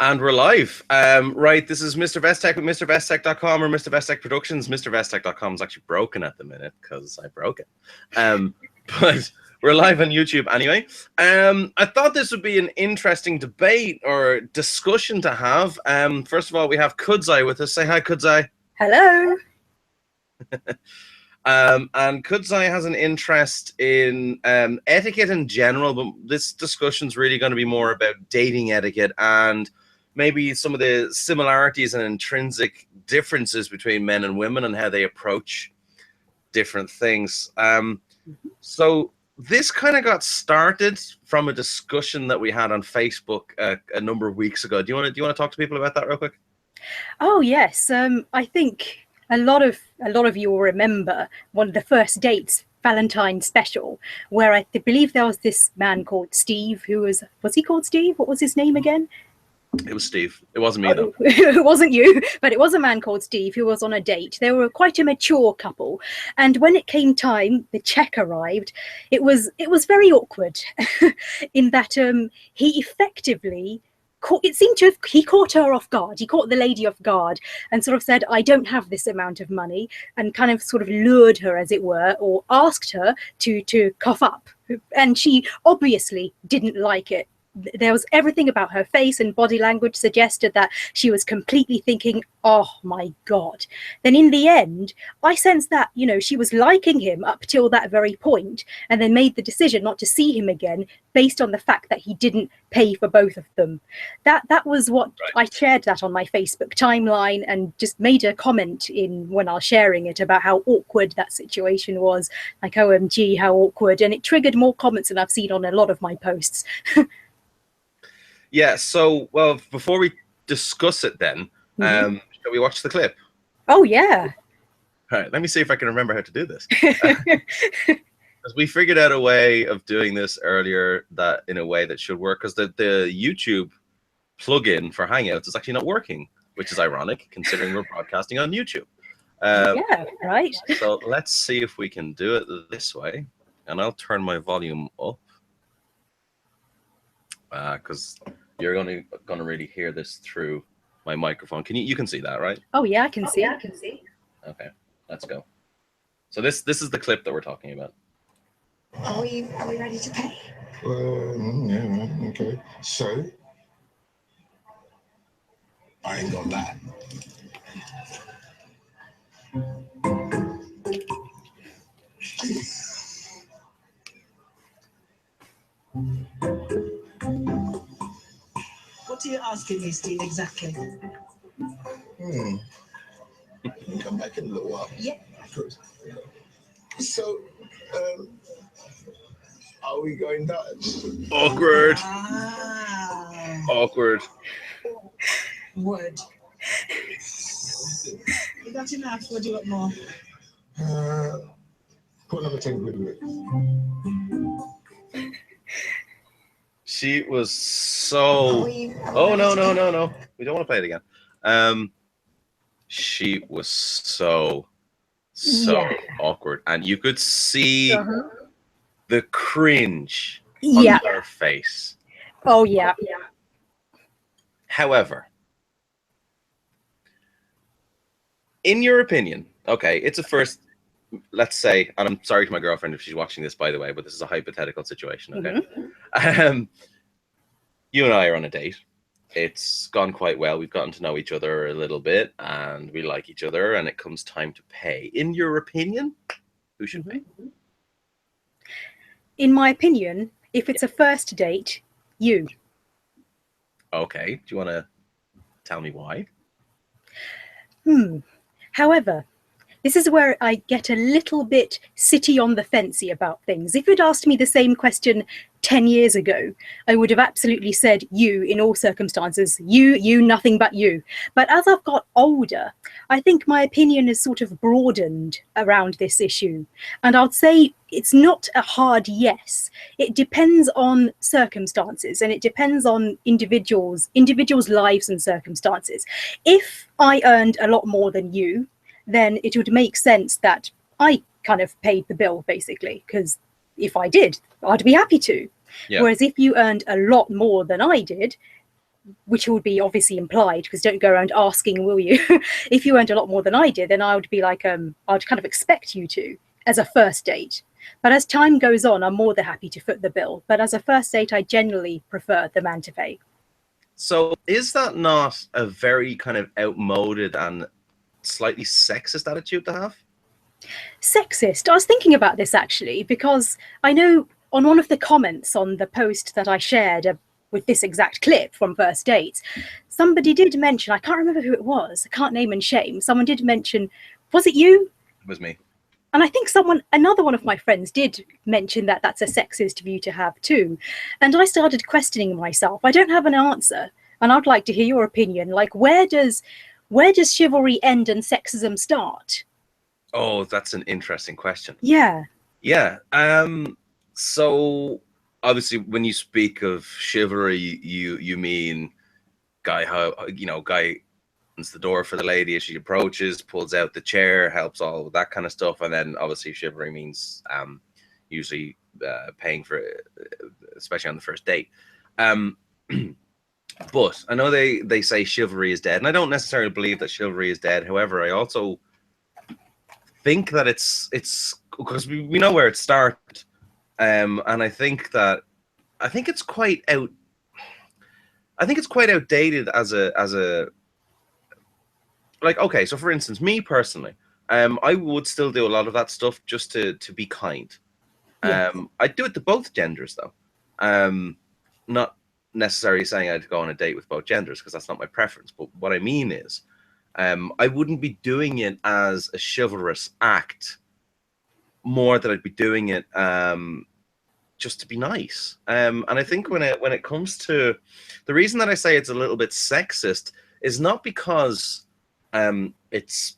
And we're live. Right, this is Mr. Vestech with MrVestech.com or Mr. Vestech Productions. MrVestech.com is actually broken at the minute because I broke it. But we're live on YouTube anyway. I thought this would be an interesting debate or discussion to have. First of all, we have Kudzayi with us. Say hi, Kudzayi. Hello. And Kudzayi has an interest in etiquette in general, but this discussion is really going to be more about dating etiquette and maybe some of the similarities and intrinsic differences between men and women and how they approach different things. So this kind of got started from a discussion that we had on Facebook a number of weeks ago. Do you want to talk to people about that real quick? Oh yes, I think a lot of you will remember one of the first dates, Valentine's special, where I believe there was this man called Steve who was he called Steve? What was his name again? It was Steve. It wasn't me, though. It wasn't you, but it was a man called Steve who was on a date. They were quite a mature couple, and when it came time, the check arrived. It was very awkward, in that he effectively he caught her off guard. He caught the lady off guard and sort of said, "I don't have this amount of money," and kind of sort of lured her, as it were, or asked her to cough up, and she obviously didn't like it. There was everything about her face and body language suggested that she was completely thinking, oh my God. Then in the end, I sensed that, she was liking him up till that very point, and then made the decision not to see him again based on the fact that he didn't pay for both of them. That was what I shared that on my Facebook timeline, and just made a comment when I was sharing it about how awkward that situation was. Like, OMG, how awkward. And it triggered more comments than I've seen on a lot of my posts. Yeah, so, well, before we discuss it then, shall we watch the clip? Oh, yeah. All right, let me see if I can remember how to do this. Because we figured out a way of doing this earlier that in a way that should work, because the YouTube plugin for Hangouts is actually not working, which is ironic considering we're broadcasting on YouTube. Yeah, right. So let's see if we can do it this way, and I'll turn my volume up. Because you're gonna really hear this through my microphone. You can see that, right? Oh yeah, I can see. I can see. Okay, let's go. So this is the clip that we're talking about. Are we ready to pay? Yeah, okay. So I ain't got that. What are you asking me, Steve, exactly? Come back in a little while. Yeah. Good. So, are we going Dutch? Awkward. Awkward. Word. You got enough? What do you want more? Put another 10 quid with it. She was so... Oh, no. We don't want to play it again. She was so awkward. And you could see the cringe on her face. Oh, yeah. However, in your opinion, okay, it's a first... Let's say, and I'm sorry to my girlfriend if she's watching this, by the way, but this is a hypothetical situation, okay? You and I are on a date. It's gone quite well. We've gotten to know each other a little bit, and we like each other, and it comes time to pay. In your opinion, who should pay? In my opinion, if it's a first date, you. Okay. Do you want to tell me why? However, this is where I get a little bit sitty on the fencey about things. If you'd asked me the same question 10 years ago, I would have absolutely said you in all circumstances. You, nothing but you. But as I've got older, I think my opinion has sort of broadened around this issue. And I'd say it's not a hard yes. It depends on circumstances, and it depends on individuals' lives and circumstances. If I earned a lot more than you, then it would make sense that I kind of paid the bill, basically, because if I did, I'd be happy to. Yeah. Whereas if you earned a lot more than I did, which would be obviously implied, because don't go around asking, will you? If you earned a lot more than I did, then I would be like, I'd kind of expect you to, as a first date. But as time goes on, I'm more than happy to foot the bill. But as a first date, I generally prefer the man to pay. So is that not a very kind of outmoded and slightly sexist attitude to have? Sexist? I was thinking about this actually, because I know on one of the comments on the post that I shared with this exact clip from First Dates, somebody did mention, I can't remember who it was, I can't name and shame, someone did mention, was it you? It was me. And I think another one of my friends did mention that that's a sexist view to have too. And I started questioning myself. I don't have an answer, and I'd like to hear your opinion. Like, where does chivalry end and sexism start? Oh, that's an interesting question. Yeah. Yeah. So obviously, when you speak of chivalry, you mean guy opens the door for the lady as she approaches, pulls out the chair, helps all of that kind of stuff, and then obviously chivalry means usually paying for it, especially on the first date. But I know they say chivalry is dead, and I don't necessarily believe that chivalry is dead. However, I also think that it's because we know where it started, and I think it's quite outdated as a like, okay, so for instance, me personally, I would still do a lot of that stuff just to be kind. Yes. I'd do it to both genders though. Not necessarily saying I'd go on a date with both genders, because that's not my preference. But what I mean is, I wouldn't be doing it as a chivalrous act more than I'd be doing it just to be nice. And I think when it comes to the reason that I say it's a little bit sexist is not because it's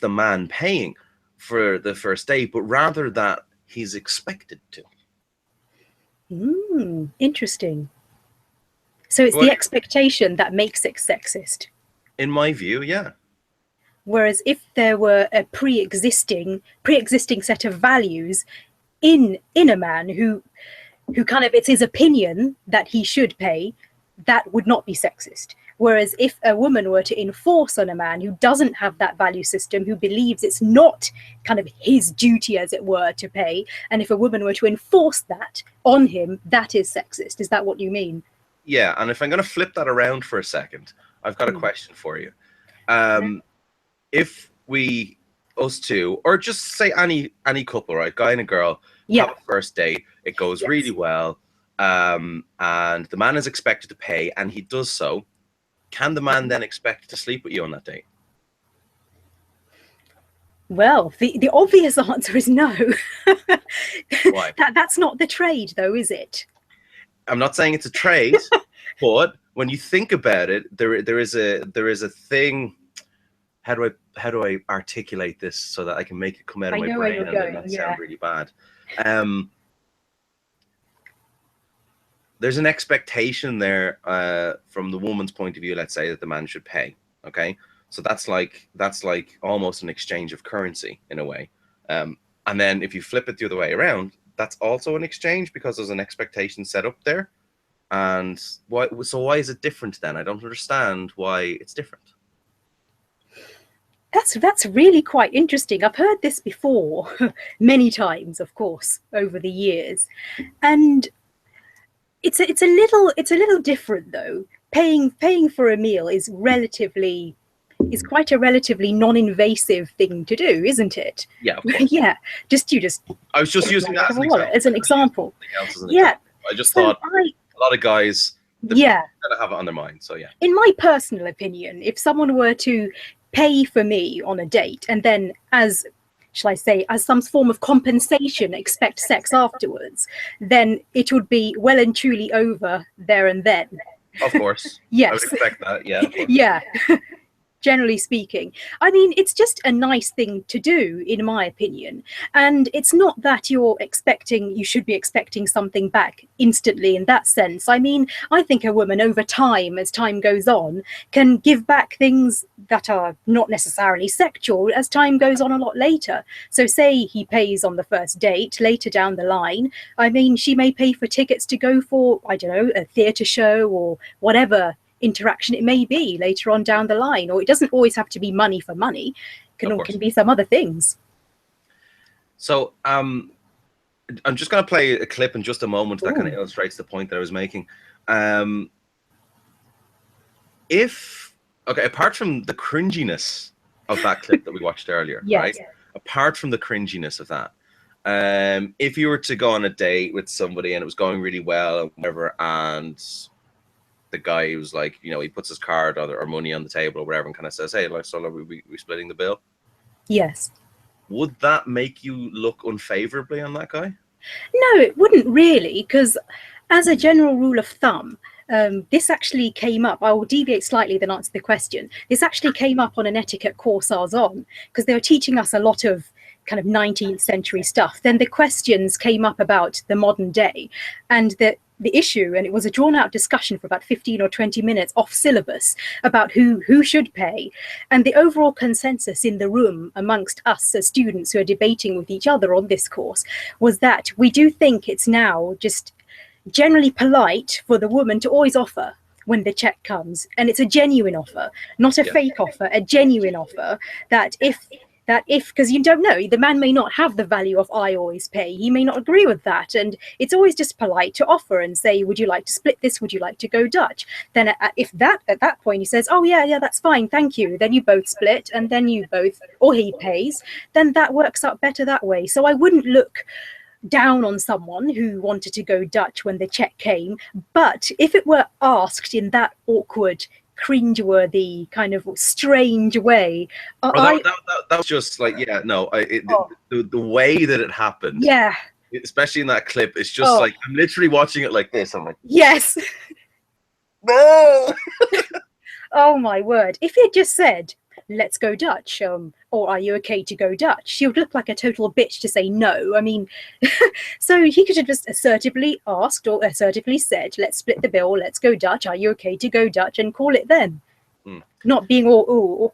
the man paying for the first date, but rather that he's expected to. Interesting. So it's the expectation that makes it sexist. In my view, yeah. Whereas if there were a pre-existing set of values in a man who kind of, it's his opinion that he should pay, that would not be sexist. Whereas if a woman were to enforce on a man who doesn't have that value system, who believes it's not kind of his duty, as it were, to pay, and if a woman were to enforce that on him, that is sexist. Is that what you mean? Yeah, and if I'm going to flip that around for a second, I've got a question for you. If us two, or just say any couple, right, guy and a girl, have a first date, it goes really well, and the man is expected to pay, and he does so, can the man then expect to sleep with you on that date? Well, the obvious answer is no. Why? That's not the trade, though, is it? I'm not saying it's a trade, but when you think about it, there is a thing. How do I articulate this so that I can make it come out of my brain and not sound really bad? There's an expectation there from the woman's point of view, let's say, that the man should pay. Okay, so that's like almost an exchange of currency in a way. And then if you flip it the other way around, that's also an exchange because there's an expectation set up there. And why is it different then? I don't understand why it's different. That's really quite interesting. I've heard this before many times, of course, over the years, and it's a little different though. Paying for a meal is quite a relatively non-invasive thing to do, isn't it? Yeah, of course. Yeah. I was just using that as an example. Yeah. I just thought a lot of guys kind of have it on their mind. So yeah. In my personal opinion, if someone were to pay for me on a date and then, as some form of compensation, expect sex afterwards, then it would be well and truly over there and then. Of course. Yes. I would expect that. Yeah. Yeah. generally speaking. I mean, it's just a nice thing to do, in my opinion. And it's not that you should be expecting something back instantly in that sense. I mean, I think a woman over time, as time goes on, can give back things that are not necessarily sexual as time goes on a lot later. So say he pays on the first date, later down the line, I mean, she may pay for tickets to go for, I don't know, a theatre show or whatever interaction it may be later on down the line. Or it doesn't always have to be money for money. It can be some other things. So I'm just going to play a clip in just a moment that kind of illustrates the point that I was making. Apart from the cringiness of that clip that we watched earlier, right? Apart from the cringiness of that, if you were to go on a date with somebody and it was going really well and whatever, and the guy was like, you know, he puts his card or money on the table or whatever and kind of says, hey, like, so are we splitting the bill? Yes. Would that make you look unfavorably on that guy? No, it wouldn't really, because as a general rule of thumb, this actually came up. I will deviate slightly then answer the question. This actually came up on an etiquette course I was on, because they were teaching us a lot of kind of 19th century stuff. Then the questions came up about the modern day and the issue, and it was a drawn out discussion for about 15 or 20 minutes off syllabus about who should pay. And the overall consensus in the room amongst us as students who are debating with each other on this course was that we do think it's now just generally polite for the woman to always offer when the check comes, and it's a genuine offer, not a fake offer, a genuine offer, that if because you don't know, the man may not have the value of I always pay, he may not agree with that, and it's always just polite to offer and say, would you like to split this, would you like to go Dutch? Then at that point he says, oh yeah, that's fine, thank you, then you both split, and then you both, or he pays, then that works out better that way. So I wouldn't look down on someone who wanted to go Dutch when the check came, but if it were asked in that awkward, cringeworthy, kind of strange way, that was just like, the way that it happened, especially in that clip, it's just like, I'm literally watching it like this. I'm like, yes. No. Oh my word, if he had just said, let's go Dutch, or are you okay to go Dutch, she would look like a total bitch to say no. I mean, so he could have just assertively asked or assertively said, let's split the bill, let's go Dutch, are you okay to go Dutch, and call it then. Not being all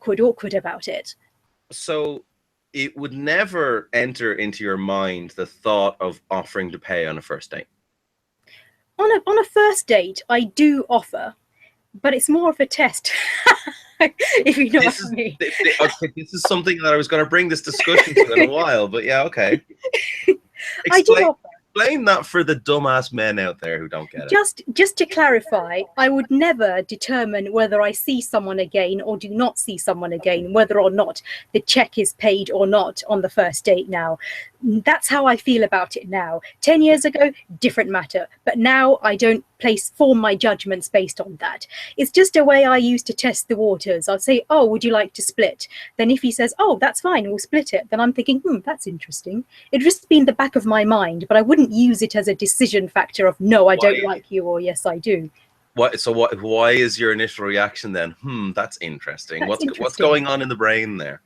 awkward about it. So it would never enter into your mind the thought of offering to pay on a first date? On a first date, I do offer, but it's more of a test. If you know what I mean. Okay, this is something that I was going to bring this discussion to in a while, but yeah, okay. Explain that for the dumbass men out there who don't get it. Just to clarify, I would never determine whether I see someone again or do not see someone again, whether or not the check is paid or not on the first date now. That's how I feel about it now. 10 years ago, different matter. But now I don't form my judgments based on that. It's just a way I use to test the waters. I'll say, oh, would you like to split? Then if he says, oh, that's fine, we'll split it. Then I'm thinking, that's interesting. It'd just be in the back of my mind, but I wouldn't use it as a decision factor of, no, I don't like you, or yes, I do. Why is your initial reaction then? That's interesting. What's going on in the brain there?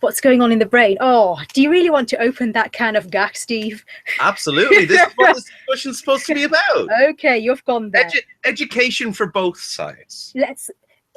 What's going on in the brain? Oh, do you really want to open that can of gack, Steve? Absolutely. This is what this discussion's supposed to be about. Okay, you've gone there. Education for both sides.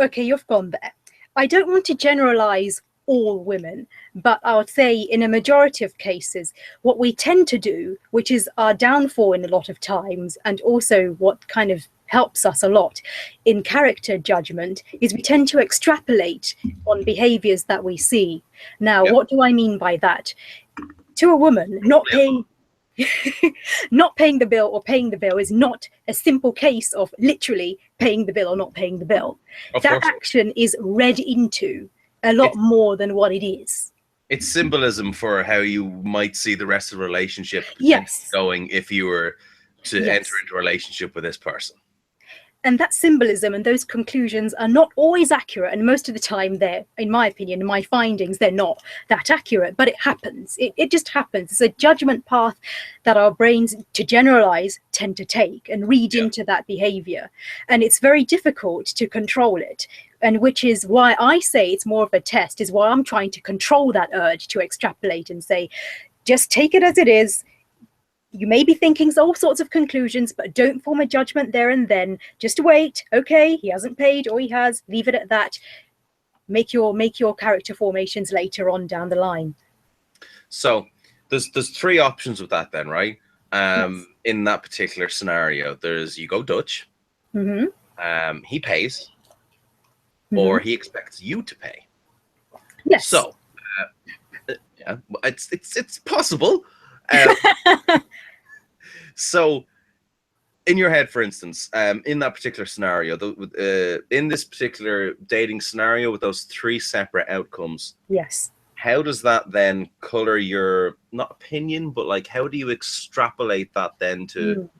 Okay, you've gone there. I don't want to generalize all women, but I would say in a majority of cases, what we tend to do, which is our downfall in a lot of times, and also what kind of helps us a lot in character judgment, is we tend to extrapolate on behaviors that we see. Now, what do I mean by that? To a woman, not paying the bill or paying the bill is not a simple case of literally paying the bill or not paying the bill. That action is read into a lot more than what it is. It's symbolism for how you might see the rest of the relationship going if you were to enter into a relationship with this person. And that symbolism and those conclusions are not always accurate. And most of the time they're, in my opinion, in my findings, they're not that accurate, but it happens. It just happens. It's a judgment path that our brains, to generalize, tend to take and read into that behavior. And it's very difficult to control it. and which is why I say it's more of a test, is why I'm trying to control that urge to extrapolate and say, just take it as it is. You may be thinking all sorts of conclusions, but don't form a judgment there and then. Just wait. Okay, he hasn't paid, or he has. Leave it at that. Make your character formations later on down the line. So there's three options with that then, right? Yes. In that particular scenario, there's you go Dutch. Mm-hmm. He pays, Mm-hmm. or he expects you to pay. Yes. So yeah, it's possible. So in your head, for instance, in that particular scenario, in this particular dating scenario with those three separate outcomes, Yes. how does that then color your, not opinion, but like how do you extrapolate that then to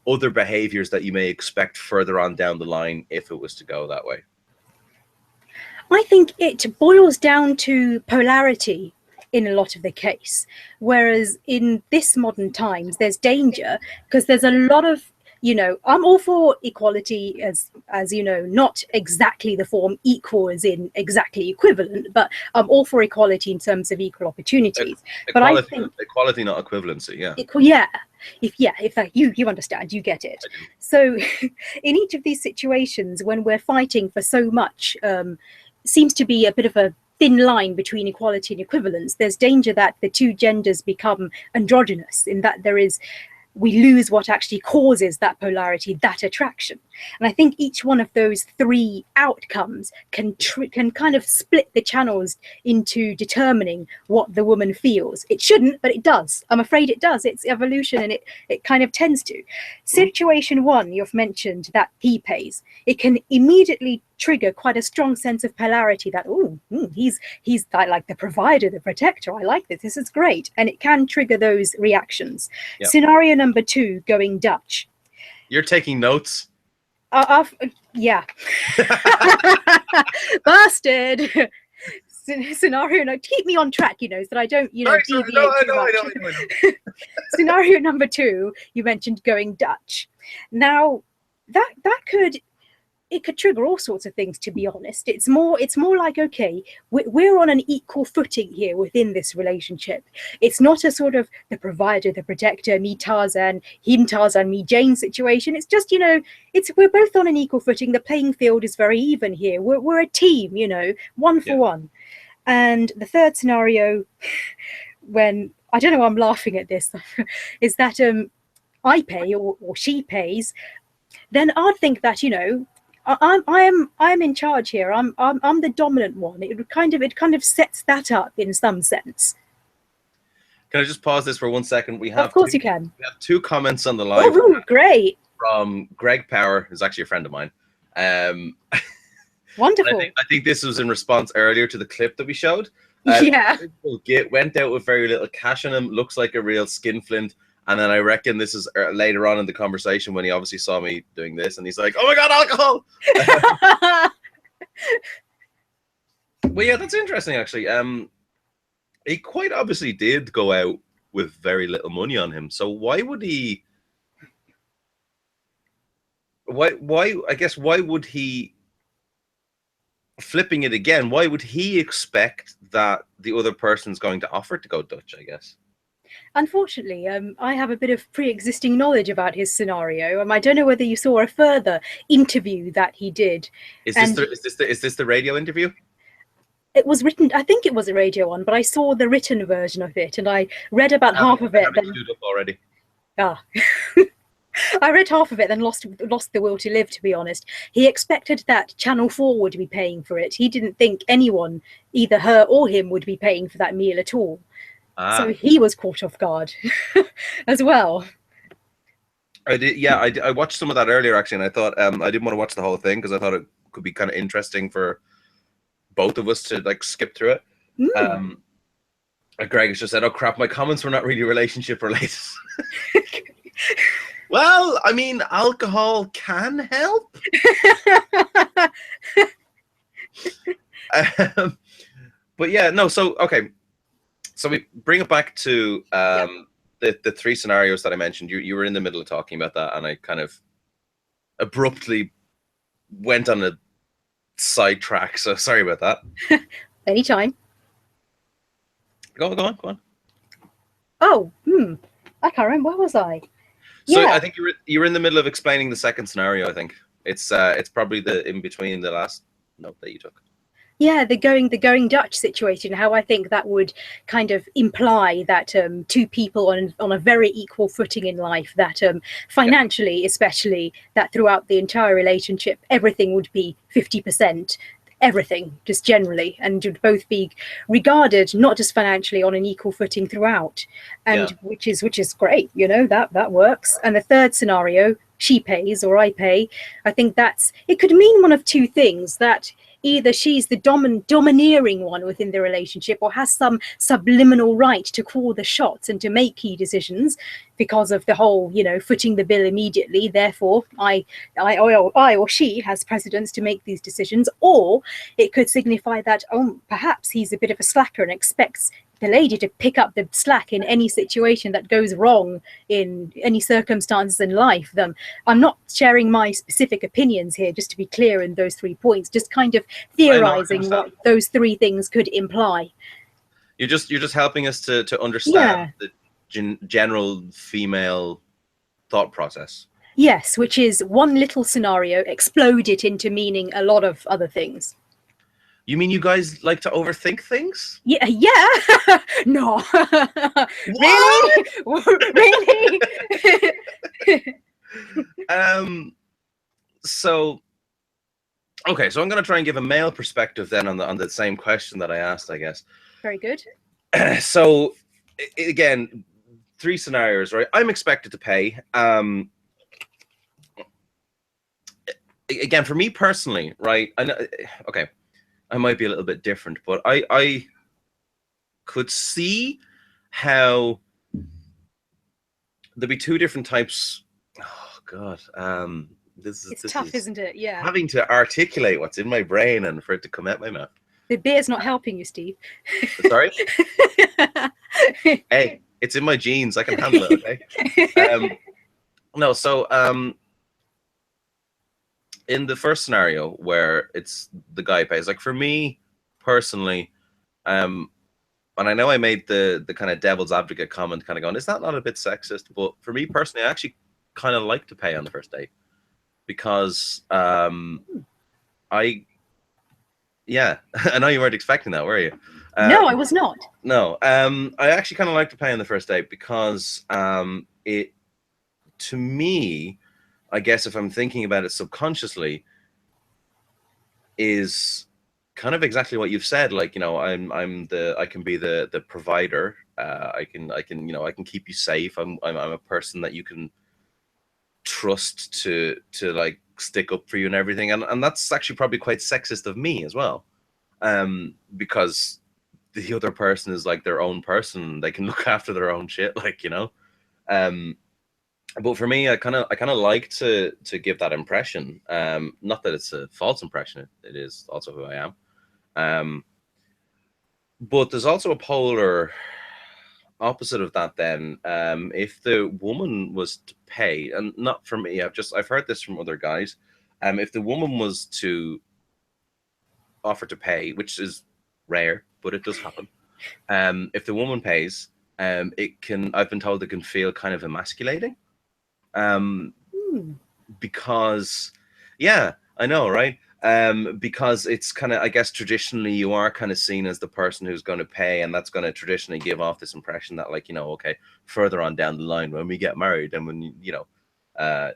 other behaviors that you may expect further on down the line if it was to go that way? I think it boils down to polarity in a lot of the case, whereas in this modern times there's danger because there's a lot of, you know, I'm all for equality as you know, not exactly the form equal as in exactly equivalent, but I'm all for equality in terms of equal opportunities. But I think equality, not equivalency. Yeah. If that, you understand, you get it. So in each of these situations, when we're fighting for so much, seems to be a bit of a thin line between equality and equivalence. There's danger that the two genders become androgynous, in that we lose what actually causes that polarity, that attraction. And I think each one of those three outcomes can kind of split the channels into determining what the woman feels. It shouldn't, but it does. I'm afraid it does. It's evolution, and it kind of tends to. Situation one, you've mentioned that he pays. It can immediately trigger quite a strong sense of polarity that, he's like the provider, the protector. I like this. This is great. And it can trigger those reactions. Yep. Scenario number two, going Dutch. You're taking notes. Yeah. Busted. Scenario no, keep me on track, you know, so that I don't, deviate too much. I know. Scenario number two, you mentioned going Dutch. Now, that could trigger all sorts of things, to be honest. It's more like, okay, we're on an equal footing here within this relationship. It's not a sort of the provider, the protector, me Tarzan, him Tarzan, me Jane situation. It's just, we're both on an equal footing. The playing field is very even here. We're a team, one for one. And the third scenario, when, I don't know why I'm laughing at this, is that I pay or she pays, then I'd think that, I'm in charge here. I'm the dominant one. It kind of sets that up in some sense. Can I just pause this for 1 second? Of course you can. We have two comments on the line. Oh, great. From Greg Power, who's actually a friend of mine. Wonderful. I think this was in response earlier to the clip that we showed. Yeah. Went out with very little cash on him. Looks like a real skinflint. And then I reckon this is later on in the conversation when he obviously saw me doing this, and he's like, "Oh my God, alcohol!" Well, yeah, that's interesting actually. He quite obviously did go out with very little money on him. So why would he? Why? I guess why would he? Flipping it again, why would he expect that the other person's going to offer to go Dutch? I guess. Unfortunately, I have a bit of pre-existing knowledge about his scenario. I don't know whether you saw a further interview that he did. Is this the radio interview? It was written. I think it was a radio one, but I saw the written version of it, and I read about half of it. Then queued up already. I read half of it, then lost the will to live. To be honest, he expected that Channel 4 would be paying for it. He didn't think anyone, either her or him, would be paying for that meal at all. So he was caught off guard as well. I did, yeah. I watched some of that earlier actually, and I thought I didn't want to watch the whole thing because I thought it could be kind of interesting for both of us to like skip through it. Greg has just said, "Oh crap, my comments were not really relationship related." Well, I mean, alcohol can help. But yeah, no. So okay. So we bring it back to the three scenarios that I mentioned. You were in the middle of talking about that, and I kind of abruptly went on a sidetrack, so sorry about that. Anytime. Go on. Oh, I can't remember. Where was I? So Yeah. I think you were in the middle of explaining the second scenario. I think it's probably the in between the last note that you took. Yeah, the going Dutch situation, how I think that would kind of imply that two people on a very equal footing in life, that financially especially, that throughout the entire relationship everything would be 50%, everything just generally, and would both be regarded not just financially on an equal footing throughout, and which is great, that works. And the third scenario, she pays or I pay, I think it could mean one of two things: that either she's the domineering one within the relationship, or has some subliminal right to call the shots and to make key decisions because of the whole, footing the bill immediately. Therefore, I or she has precedence to make these decisions. Or it could signify that, perhaps he's a bit of a slacker and expects the lady to pick up the slack in any situation that goes wrong in any circumstances in life. I'm not sharing my specific opinions here, just to be clear in those 3 points, just kind of theorizing what those 3 things could imply. You're just helping us to understand the general female thought process. Yes, which is one little scenario exploded into meaning a lot of other things. You mean you guys like to overthink things? Yeah. No. Really? Really? So okay, so I'm going to try and give a male perspective then on the same question that I asked, I guess. Very good. So again, 3 scenarios, right? I'm expected to pay. Again, for me personally, right? I know, okay, I might be a little bit different, but I could see how there'd be 2 different types. Oh God, this is tough, isn't it? Yeah. Having to articulate what's in my brain and for it to come out my mouth. The beer's not helping you, Steve. Sorry. Hey, it's in my genes. I can handle it. Okay. No, so in the first scenario where it's the guy pays, like for me personally, and I know I made the kind of devil's advocate comment, kind of going, is that not a bit sexist? But for me personally, I actually kind of like to pay on the first date because I know you weren't expecting that, were you? No, I was not. No, I actually kind of like to pay on the first date because it, to me, I guess if I'm thinking about it subconsciously, is kind of exactly what you've said. Like, I can be the provider. I can keep you safe. I'm a person that you can trust to like stick up for you and everything. And that's actually probably quite sexist of me as well. Because the other person is like their own person. They can look after their own shit, like, but for me, I kind of like to give that impression. Not that it's a false impression. It is also who I am. But there's also a polar opposite of that then. If the woman was to pay, and not for me, I've heard this from other guys. If the woman was to offer to pay, which is rare, but it does happen. If the woman pays, I've been told it can feel kind of emasculating. Because I know, right? Because it's kind of, I guess, traditionally you are kind of seen as the person who's going to pay, and that's going to traditionally give off this impression that, like, okay, further on down the line when we get married and when I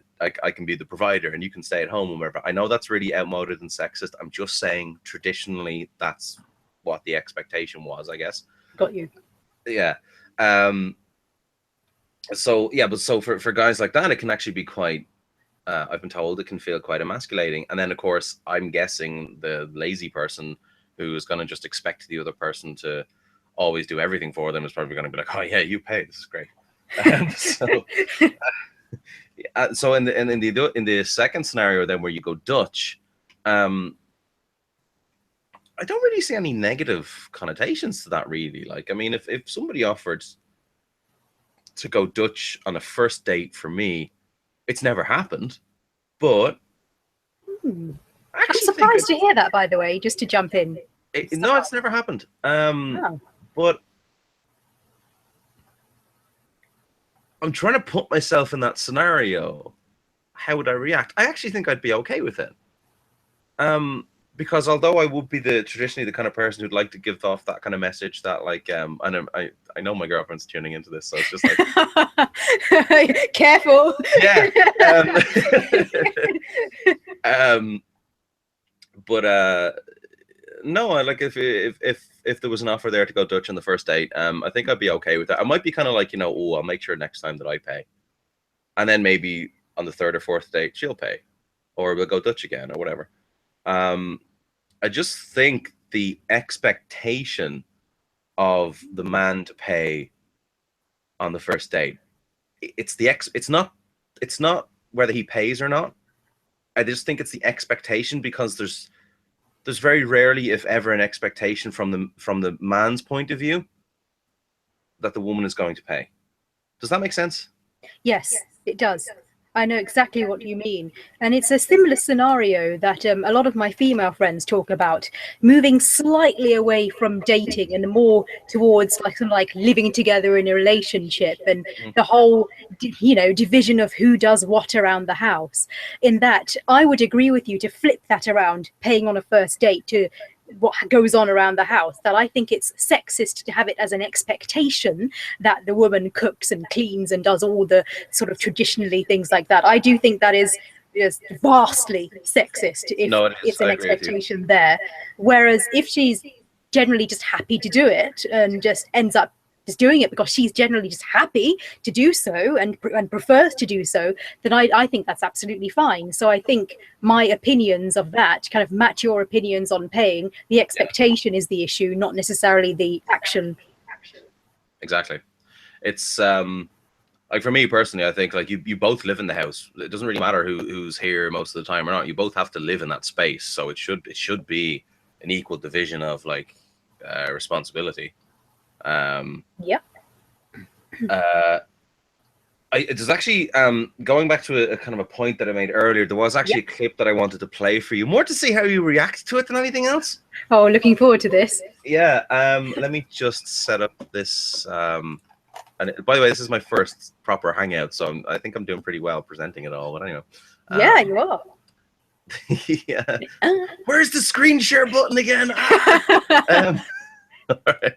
can be the provider and you can stay at home or whatever. I know that's really outmoded and sexist. I'm just saying traditionally that's what the expectation was, I guess. Got you. Yeah. So for guys like that, it can actually be quite, I've been told it can feel quite emasculating. And then of course, I'm guessing the lazy person who is going to just expect the other person to always do everything for them is probably going to be like, oh yeah, you pay, this is great. So in the second scenario then, where you go Dutch, I don't really see any negative connotations to that, really. Like, I mean, if somebody offered to go Dutch on a first date, for me, it's never happened, but I I'm actually think surprised to hear that, by the way, just to jump in. no, it's never happened. Oh. But I'm trying to put myself in that scenario. How would I react? I actually think I'd be okay with it. Because although I would be traditionally the kind of person who'd like to give off that kind of message that like and I know my girlfriend's tuning into this, so it's just like Careful. yeah. But no, I like if there was an offer there to go Dutch on the first date, I think I'd be okay with that. I might be kind of like, oh, I'll make sure next time that I pay, and then maybe on the third or fourth date she'll pay, or we'll go Dutch again or whatever. I just think the expectation of the man to pay on the first date, it's not whether he pays or not. I just think it's the expectation, because there's very rarely, if ever, an expectation from the man's point of view that the woman is going to pay. Does that make sense? Yes, it does. I know exactly what you mean. And it's a similar scenario that a lot of my female friends talk about, moving slightly away from dating and more towards like living together in a relationship, and the whole, division of who does what around the house. In that, I would agree with you to flip that around, paying on a first date to what goes on around the house, that I think it's sexist to have it as an expectation that the woman cooks and cleans and does all the sort of traditionally things like that. I do think that is vastly sexist if No, it is. it's an I agree with you. expectation there. Whereas if she's generally just happy to do it and just ends up just doing it because she's generally just happy to do so and prefers to do so, then I think that's absolutely fine. So I think my opinions of that kind of match your opinions on paying. The expectation is the issue, not necessarily the action. Exactly. It's like for me personally, I think like you both live in the house. It doesn't really matter who's here most of the time or not. You both have to live in that space, so it should be an equal division of like responsibility. Yep. There's actually going back to a kind of a point that I made earlier. There was actually a clip that I wanted to play for you, more to see how you react to it than anything else. Oh, looking forward to this. Yeah. Let me just set up this. And by the way, this is my first proper hangout, so I think I'm doing pretty well presenting it all. But anyway. Yeah, you are. Yeah. Where's the screen share button again? Ah! All right.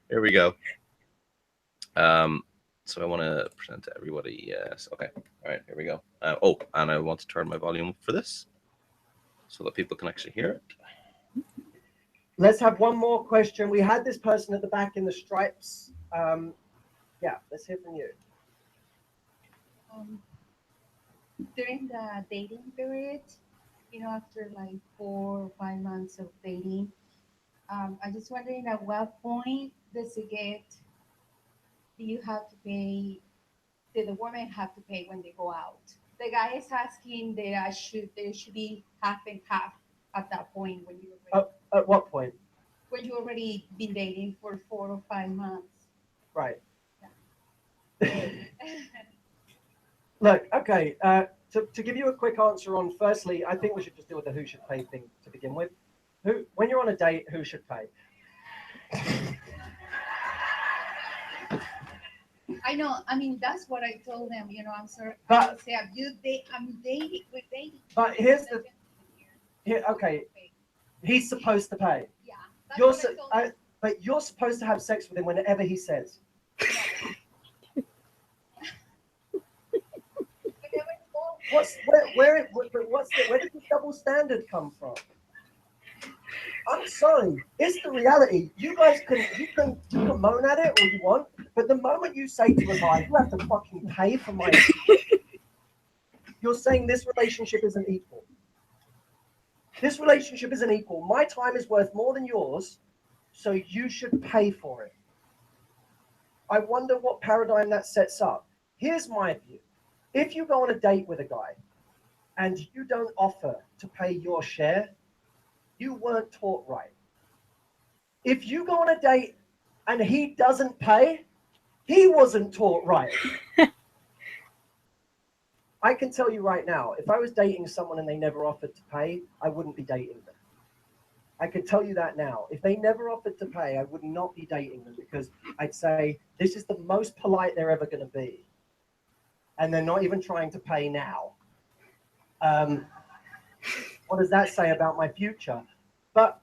Here we go. So I want to present to everybody. Yes. Okay. All right. Here we go. Oh, and I want to turn my volume up for this so that people can actually hear it. Let's have one more question. We had this person at the back in the stripes. Yeah, let's hear from you. During the dating period, after like 4 or 5 months of dating, I'm just wondering at what point do you have to pay? Did the woman have to pay when they go out? The guy is asking that there should be half and half at that point when you already, At what point? when you already been dating for 4 or 5 months. Right. Look, okay. To give you a quick answer on, firstly, I think we should just deal with the who should pay thing to begin with. When you're on a date, who should pay? I know. I mean, that's what I told them. I'm sorry. But- I would say I'm dating. We're dating. But okay, he's supposed to pay. Yeah. That's You're what I told them. but you're supposed to have sex with him whenever he says. Where did the double standard come from? I'm sorry, it's the reality. You guys you can moan at it all you want, but the moment you say to a guy, you have to fucking pay for my you're saying this relationship isn't equal. This relationship isn't equal. My time is worth more than yours, so you should pay for it. I wonder what paradigm that sets up. Here's my view. If you go on a date with a guy and you don't offer to pay your share, you weren't taught right. If you go on a date and he doesn't pay, he wasn't taught right. I can tell you right now, if I was dating someone and they never offered to pay, I wouldn't be dating them. I can tell you that now. If they never offered to pay, I would not be dating them, because I'd say this is the most polite they're ever going to be. And they're not even trying to pay now. What does that say about my future? But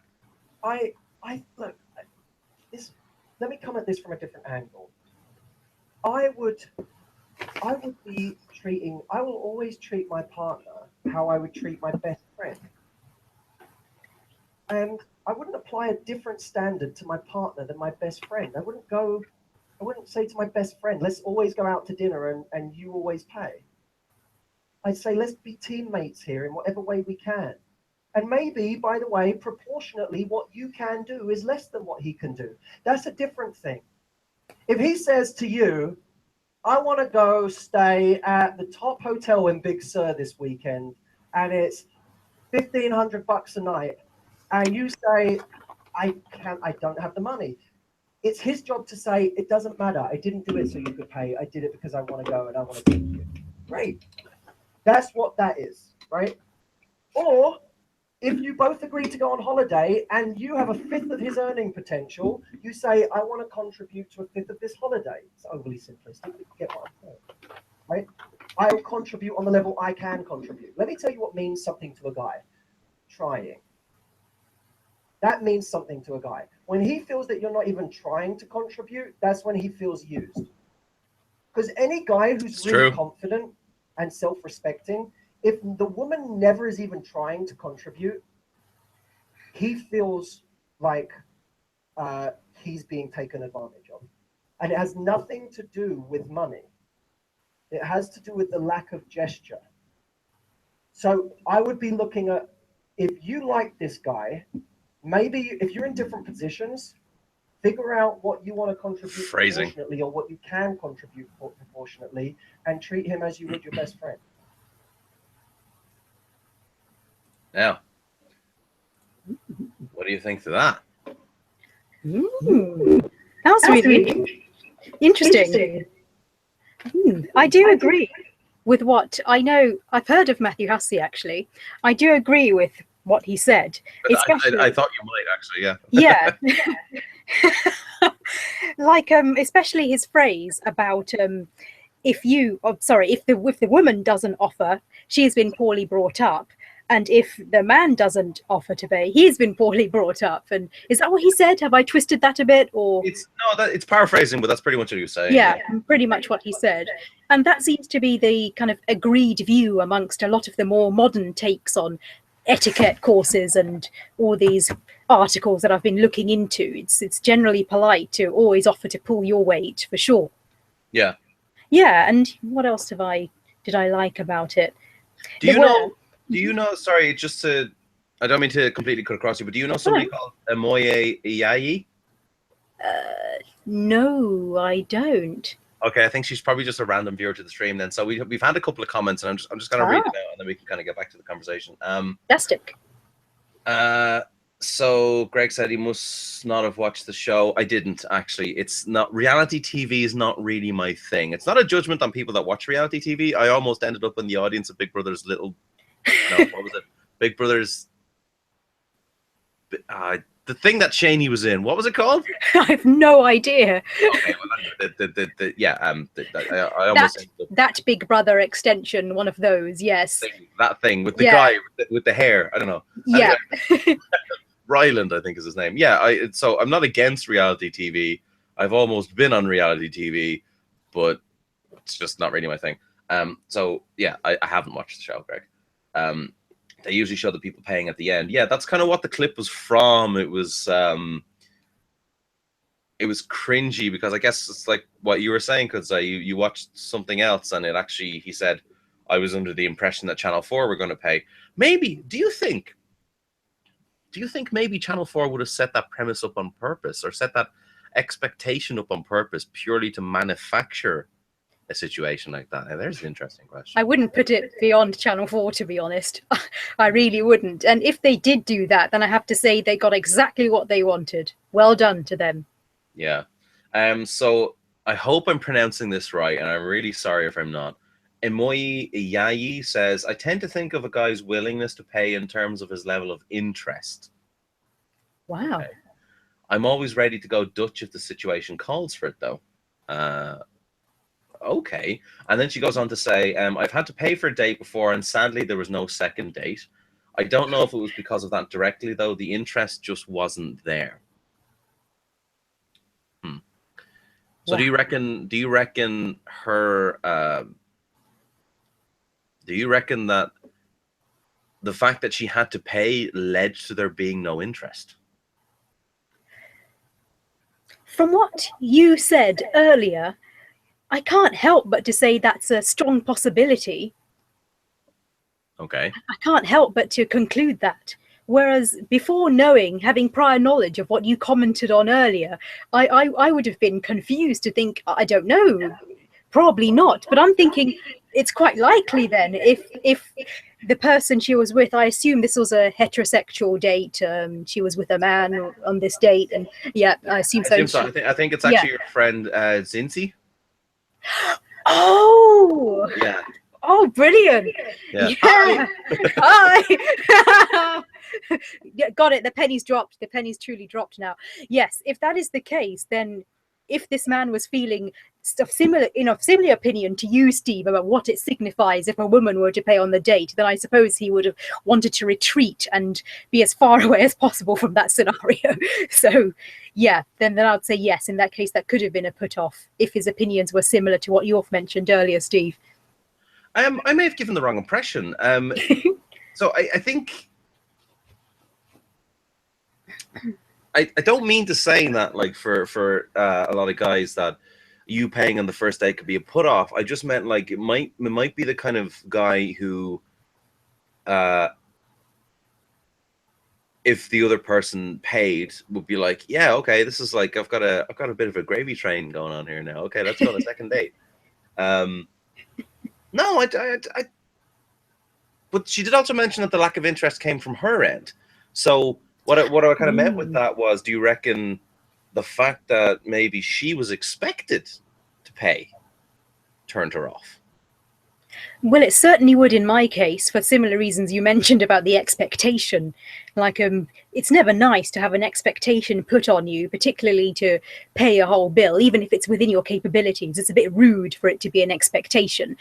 look, let me come at this from a different angle. I will always treat my partner how I would treat my best friend. And I wouldn't apply a different standard to my partner than my best friend. I wouldn't say to my best friend, let's always go out to dinner and you always pay. I'd say, let's be teammates here in whatever way we can. And maybe, by the way, proportionately, what you can do is less than what he can do. That's a different thing. If he says to you, I want to go stay at the top hotel in Big Sur this weekend, and it's $1,500 a night, and you say, I don't have the money. It's his job to say, it doesn't matter. I didn't do it so you could pay. I did it because I want to go and I want to take you. Great. That's what that is, right? Or if you both agree to go on holiday and you have a fifth of his earning potential, you say, I want to contribute to a fifth of this holiday. It's overly simplistic, but you get what I'm saying, right? I'll contribute on the level I can contribute. Let me tell you what means something to a guy. Trying. That means something to a guy. When he feels that you're not even trying to contribute, that's when he feels used. Because any guy who's really confident and self-respecting, if the woman never is even trying to contribute, he feels like he's being taken advantage of. And it has nothing to do with money. It has to do with the lack of gesture. So I would be looking at, if you like this guy, maybe if you're in different positions, figure out what you want to contribute proportionately, or what you can contribute proportionately, and treat him as you would your best friend. Now, what do you think to that? That was really interesting. I do agree with what I know. I've heard of Matthew Hussey, actually. I do agree with what he said. I thought you might, actually, yeah. Yeah. Like, especially his phrase about if the woman doesn't offer, she's been poorly brought up. And if the man doesn't offer to pay, he's been poorly brought up. And is that what he said? Have I twisted that a bit? Or it's paraphrasing, but that's pretty much what he was saying. Yeah, pretty much what he said. And that seems to be the kind of agreed view amongst a lot of the more modern takes on etiquette courses and all these articles that I've been looking into. It's generally polite to always offer to pull your weight, for sure. Yeah. Yeah, and what else did I like about it? Do you know, sorry, I don't mean to completely cut across you, but do you know somebody called Amoye Iyayi? No, I don't. Okay, I think she's probably just a random viewer to the stream then. So we've had a couple of comments, and I'm just going to read them out, and then we can kind of get back to the conversation. Fantastic. So Greg said he must not have watched the show. I didn't, actually. It's not, reality TV is not really my thing. It's not a judgment on people that watch reality TV. I almost ended up in the audience of Big Brother's what was it? Big Brother's the thing that Shaney was in. What was it called? I have no idea. Okay, well, I almost that Big Brother extension, one of those, yes. That thing with the guy with the hair. I don't know. Yeah. Ryland, I think is his name. Yeah, so I'm not against reality TV. I've almost been on reality TV, but it's just not really my thing. So yeah, I haven't watched the show, Greg. They usually show the people paying at the end. Yeah, that's kind of what the clip was from. It was cringy, because I guess it's like what you were saying, because you watched something else, and it actually, he said, I was under the impression that Channel 4 were going to pay. Maybe, do you think maybe Channel 4 would have set that premise up on purpose, or set that expectation up on purpose purely to manufacture a situation like that? Now, there's an interesting question. I wouldn't put it beyond Channel 4, to be honest. I really wouldn't. And if they did do that, then I have to say they got exactly what they wanted. Well done to them. Yeah. So I hope I'm pronouncing this right, and I'm really sorry if I'm not. Emoyi Yayi says, I tend to think of a guy's willingness to pay in terms of his level of interest. Wow. Okay. I'm always ready to go Dutch if the situation calls for it, though. Okay. And then she goes on to say, I've had to pay for a date before, and sadly there was no second date. I don't know if it was because of that directly, though. The interest just wasn't there. So Wow. do you reckon her do you reckon that the fact that she had to pay led to there being no interest? From what you said earlier, I can't help but to say that's a strong possibility. Okay. I can't help but to conclude that. Whereas before knowing, having prior knowledge of what you commented on earlier, I would have been confused to think, I don't know, probably not. But I'm thinking it's quite likely then if the person she was with, I assume this was a heterosexual date. She was with a man on this date, and yeah, I assume so. I think it's actually your friend Zinzi. Oh, Yeah. Oh, brilliant! Yeah. Yeah. Hi. Yeah, got it. The penny's dropped. The penny's truly dropped now. Yes, if that is the case, then if this man was feeling stuff similar, similar opinion to you, Steve, about what it signifies if a woman were to pay on the date, then I suppose he would have wanted to retreat and be as far away as possible from that scenario. So, yeah, then I'd say yes. In that case, that could have been a put off if his opinions were similar to what you've mentioned earlier, Steve. I may have given the wrong impression. So I think I don't mean to say that like for a lot of guys that you paying on the first date could be a put off. I just meant like it might be the kind of guy who if the other person paid would be like, yeah, okay, this is like I've got a bit of a gravy train going on here now. Okay, let's go on a second date. No, but she did also mention that the lack of interest came from her end. So what I kind of meant with that was, do you reckon the fact that maybe she was expected to pay turned her off? Well, it certainly would in my case, for similar reasons you mentioned about the expectation. Like, it's never nice to have an expectation put on you, particularly to pay a whole bill, even if it's within your capabilities. It's a bit rude for it to be an expectation.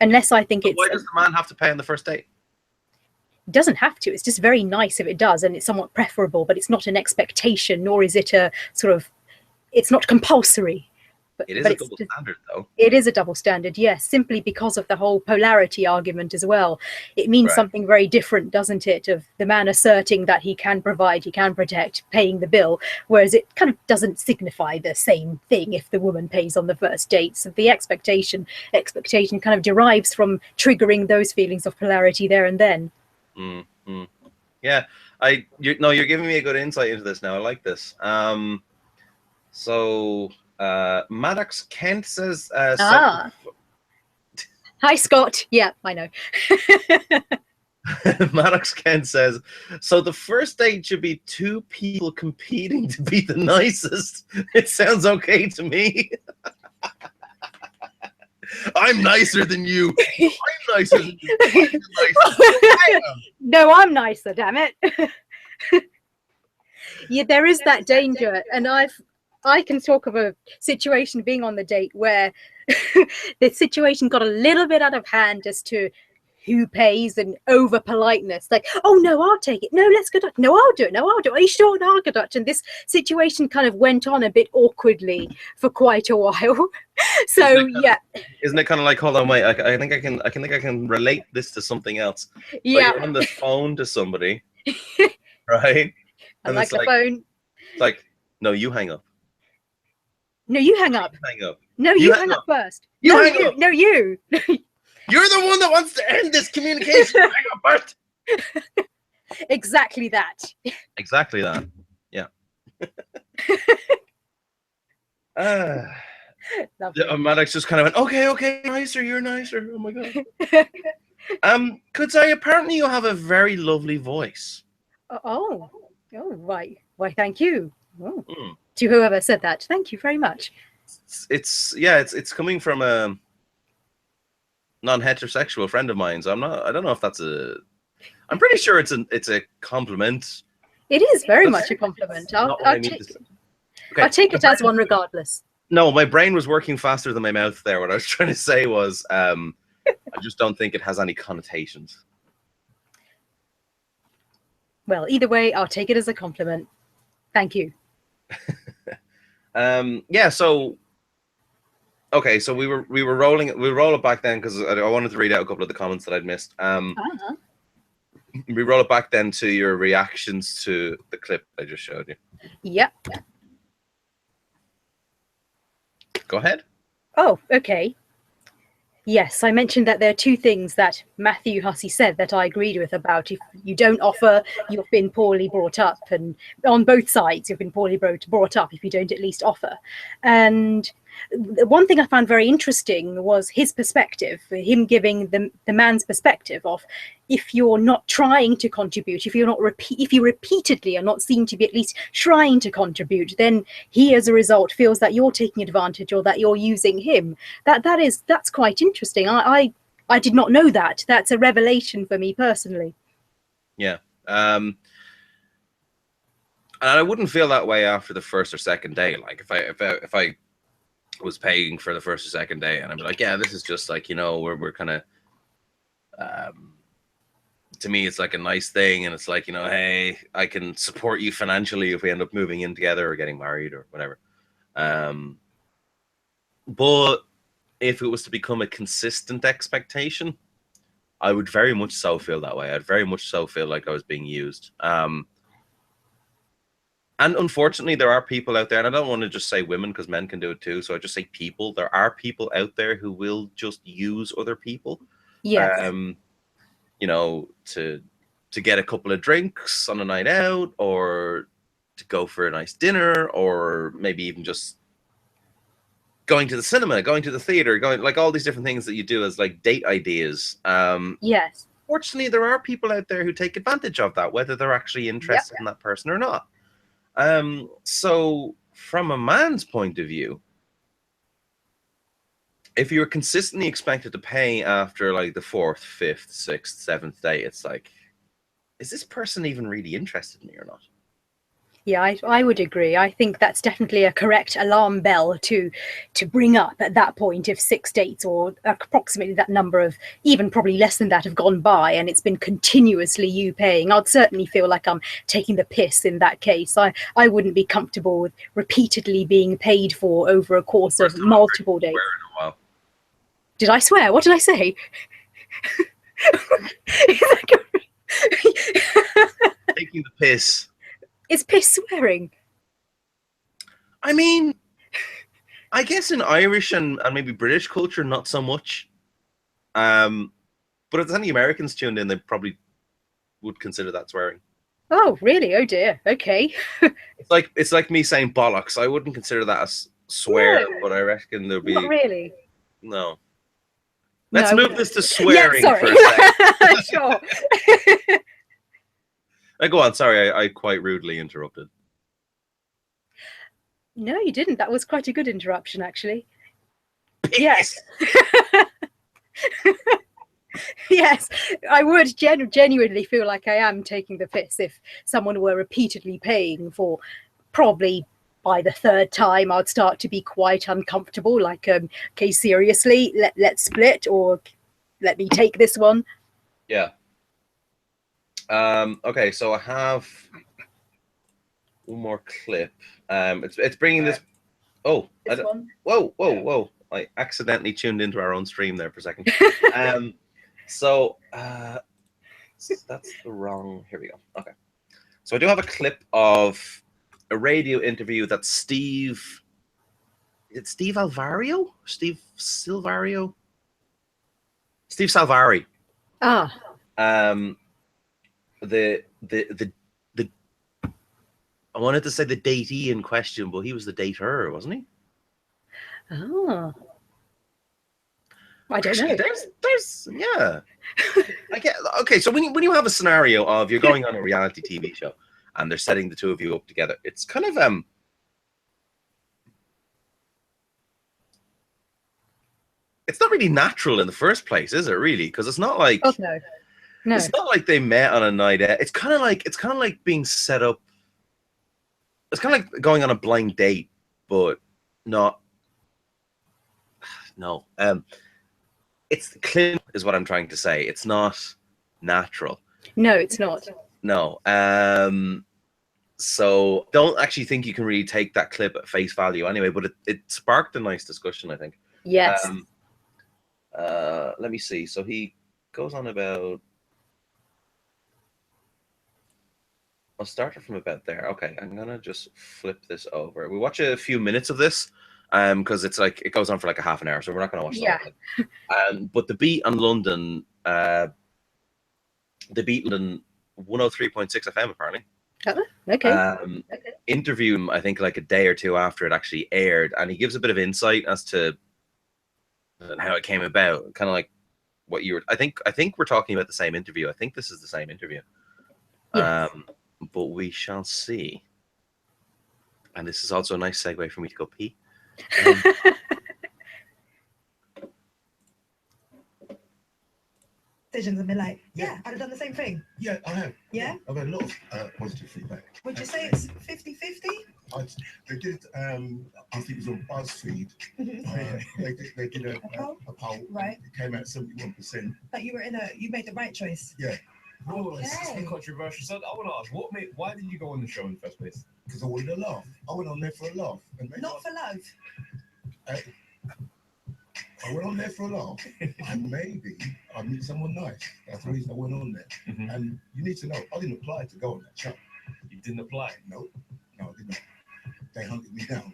Unless I think But why does the man have to pay on the first date? It doesn't have to. It's just very nice if it does, and it's somewhat preferable, but it's not an expectation, nor is it a sort of, it's not compulsory. It is a double standard, though. It is a double standard, yes, simply because of the whole polarity argument as well. It means something very different, doesn't it, of the man asserting that he can provide, he can protect, paying the bill, whereas it kind of doesn't signify the same thing if the woman pays on the first date. So the expectation kind of derives from triggering those feelings of polarity there and then. Mm-hmm. Yeah, you're giving me a good insight into this now. I like this. So Maddox Kent says Hi, Scott. Yeah, I know. Maddox Kent says, so the first date should be two people competing to be the nicest. It sounds okay to me. I'm nicer than you. I'm nicer than you. No, I'm nicer, damn it. Yeah, there is that danger, and I can talk of a situation being on the date where the situation got a little bit out of hand as to who pays and over politeness, like, oh no, I'll take it, no, let's go Dutch, no, I'll do it, no, I'll do it, are you sure? No, I'll go Dutch. And this situation kind of went on a bit awkwardly for quite a while. So isn't it kind of like, hold on, wait, I think I can relate this to something else. Yeah, you're on the phone to somebody, right? And like the phone. It's like, no, you hang up. No, you hang up. Hang up. No, you hang up first. You no, hang you. up. No, you. You're the one that wants to end this communication. Hang up first. Exactly that. Exactly that. Yeah. Maddox just kind of went, okay, nicer, you're nicer. Oh my god. Kudzayi, apparently you have a very lovely voice. Oh, right. Why, thank you. Oh. To whoever said that, thank you very much. It's coming from non-heterosexual friend of mine. So I don't know if that's I'm pretty sure it's a compliment. It is very That's much a compliment. I'll, not what I I'll, mean take, to say. Okay. I'll take it as one regardless. No, my brain was working faster than my mouth there. What I was trying to say was, I just don't think it has any connotations. Well, either way, I'll take it as a compliment. Thank you. Yeah. So, okay. So we'll roll it back then because I wanted to read out a couple of the comments that I'd missed. Uh-huh. We roll it back then to your reactions to the clip I just showed you. Yep. Go ahead. Oh, okay. Yes, I mentioned that there are two things that Matthew Hussey said that I agreed with about. If you don't offer, you've been poorly brought up, and on both sides, you've been poorly brought up if you don't at least offer. And the one thing I found very interesting was his perspective, him giving the man's perspective of if you're not trying to contribute, if you repeatedly are not seen to be at least trying to contribute, then he as a result feels that you're taking advantage or that you're using him. That's quite interesting. I did not know that. That's a revelation for me personally. Yeah. And I wouldn't feel that way after the first or second day. Like if I was paying for the first or second day and I'm like, yeah, this is just like, we're kind of to me it's like a nice thing, and it's like, hey, I can support you financially if we end up moving in together or getting married or whatever. But if it was to become a consistent expectation, I would very much so feel that way. I'd very much so feel like I was being used. And unfortunately, there are people out there, and I don't want to just say women because men can do it too. So I just say people. There are people out there who will just use other people. Yes. To get a couple of drinks on a night out, or to go for a nice dinner, or maybe even just going to the cinema, going to the theater, going like all these different things that you do as like date ideas. Yes. Fortunately, there are people out there who take advantage of that, whether they're actually interested in that person or not. So from a man's point of view, if you're consistently expected to pay after like the 4th, 5th, 6th, 7th day, it's like, is this person even really interested in me or not? Yeah, I would agree. I think that's definitely a correct alarm bell to bring up at that point if 6 dates or approximately that number of, even probably less than that, have gone by and it's been continuously you paying. I'd certainly feel like I'm taking the piss in that case. I wouldn't be comfortable with repeatedly being paid for over a course of multiple days. Did I swear? What did I say? Taking the piss. Is piss swearing? I mean, I guess in Irish and maybe British culture, not so much. But if there's any Americans tuned in, they probably would consider that swearing. Oh, really? Oh dear. Okay. It's like me saying bollocks. I wouldn't consider that a swear, but I reckon there'll be. Not really. No. Let's move this to swearing for a second. Sure. Go on. Sorry, I quite rudely interrupted. No, you didn't. That was quite a good interruption, actually. Yes. Yes, I would genuinely feel like I am taking the piss if someone were repeatedly paying for, probably by the 3rd time I'd start to be quite uncomfortable, like, okay, seriously, let's split, or let me take this one. Yeah. Okay, so I have one more clip. It's bringing this. Oh, whoa! I accidentally tuned into our own stream there for a second. So that's the wrong. Here we go. Okay, so I do have a clip of a radio interview that Steve. Is it Steve Alvario? Steve Silvario? Steve Salvari. Ah. The I wanted to say the datee in question, but he was the dater, wasn't he? Oh. I don't know. There's yeah. I get okay. So when you have a scenario of you're going on a reality TV show and they're setting the two of you up together, it's kind of it's not really natural in the first place, is it? Really, because it's not like Oh no, no. it's not like they met on a night out. It's kind of like being set up. It's kind of like going on a blind date, but not. No, it's clinical, is what I'm trying to say. It's not natural. No, it's not. No. So don't actually think you can really take that clip at face value anyway, but it sparked a nice discussion, I think. Yes. Let me see. So he goes on about. I'll start it from about there. Okay, I'm gonna just flip this over. We watch a few minutes of this, because it's like it goes on for like a half an hour, so we're not gonna watch Yeah. that. But the beat on London, 103.6 FM apparently. Okay. Interview him, I think, like a day or two after it actually aired, and he gives a bit of insight as to how it came about, kind of like what you were. I think we're talking about the same interview. I think this is the same interview. Yes. But we shall see. And this is also a nice segue for me to go pee. Decisions and be like, yeah, I'd have done the same thing. Yeah, I have. Yeah? I've had a lot of positive feedback. Would you say it's 50-50? They did, I think it was on BuzzFeed. They did a poll. Right. It came out 71%. But you made the right choice. Yeah. Oh, it's been controversial. So I want to ask, why did you go on the show in the first place? Because I wanted a laugh. I went on there for a laugh. And Not for love. I went on there for a laugh, and maybe I meet someone nice. That's the reason I went on there. Mm-hmm. And you need to know, I didn't apply to go on that show. You didn't apply? No, I did not. They hunted me down.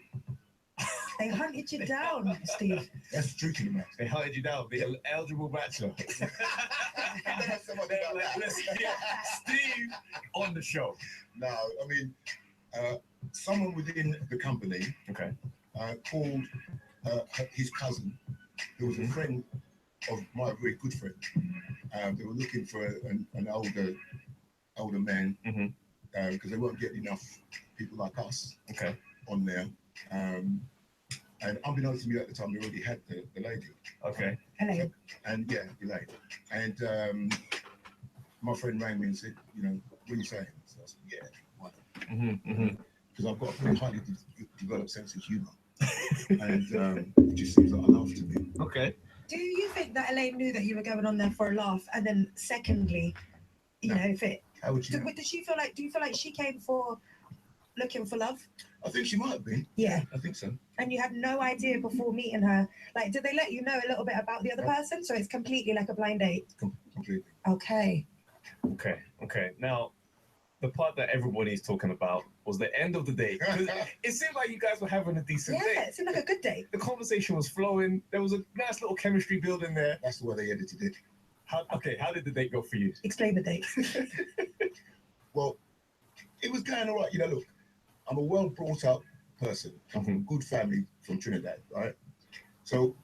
They hunted you down, Steve. That's the truth of the matter. They hunted you down, the eligible bachelor. They're like, let's get Steve on the show. No, I mean, someone within the company called his cousin, who was a friend of my very good friend. They were looking for an older man, because they weren't getting enough people like us on there. And unbeknownst to me at the time, they already had the lady. Okay. Hello. And yeah, the lady. And my friend rang me and said, what are you saying? So I said, yeah, why not? Because I've got a very highly developed sense of humour. And it just seems like a laugh to me. Okay. Do you think that Elaine knew that you were going on there for a laugh? And then secondly, if it... How would you know? Do you feel like she came looking for love? I think she might have been. Yeah. I think so. And you had no idea before meeting her. Like, did they let you know a little bit about the other person? So it's completely like a blind date? Completely. Okay. Now, the part that everybody's talking about was the end of the date. It seemed like you guys were having a decent date. Yeah, it seemed like a good date. The conversation was flowing. There was a nice little chemistry building there. That's the way they edited it. How did the date go for you? Explain the date. Well, it was going all right. Look, I'm a well brought up person. I'm from a good family from Trinidad, right? So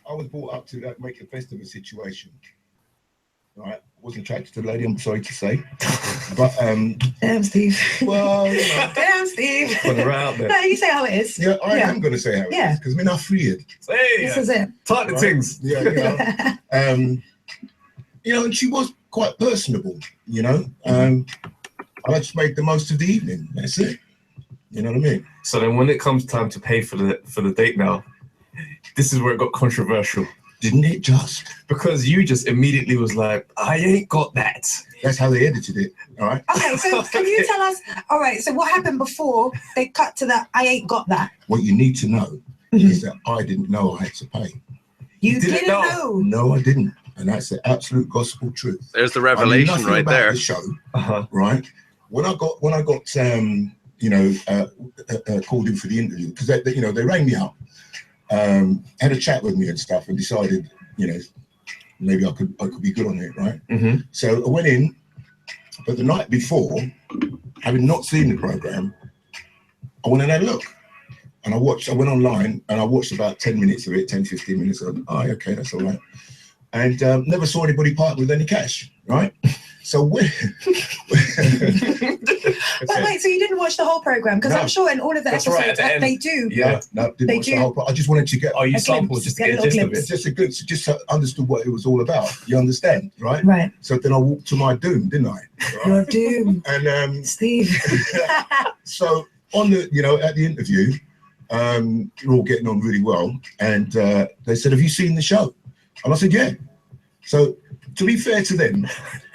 I was brought up to make the best of a situation. Right? I wasn't attracted to the lady, I'm sorry to say. But damn, Steve. Well, damn, Steve. Put her out there. No, you say how it is. Yeah, I am gonna say how it is, because we're not freed. Hey, this is it. Talk the things. Yeah, and she was quite personable, I just made the most of the evening. That's it. You know what I mean? So then when it comes time to pay for the date now, this is where it got controversial. Didn't it just? Because you just immediately was like, I ain't got that. That's how they edited it, all right? Okay, so can you tell us, all right, so what happened before they cut to that, I ain't got that? What you need to know is that I didn't know I had to pay. You didn't know? No, I didn't. And that's the absolute gospel truth. There's the revelation right there. The show, right? When I got called in for the interview, because they rang me up, had a chat with me and stuff, and decided, maybe I could be good on it, right? So I went in, but the night before, having not seen the program, I went and had a look. And I went online and I watched about 10 minutes of it, 10, 15 minutes. Okay, that's all right. And never saw anybody part with any cash, right? So when But wait, so you didn't watch the whole program? Because No. I'm sure in all of the That's right, episodes at the end. they do. Yeah. no, didn't They watch do. the whole I just wanted to get Oh, you A sampled glimpse, just to get a get a little gist of glimpse. it. just a good, just to understood what it was all about. You understand, right? Right. So then I walked to my doom, didn't I? You're Right. doomed, And Steve. so on the, at the interview, we're all getting on really well, and they said, "Have you seen the show?" And I said, "Yeah." So to be fair to them,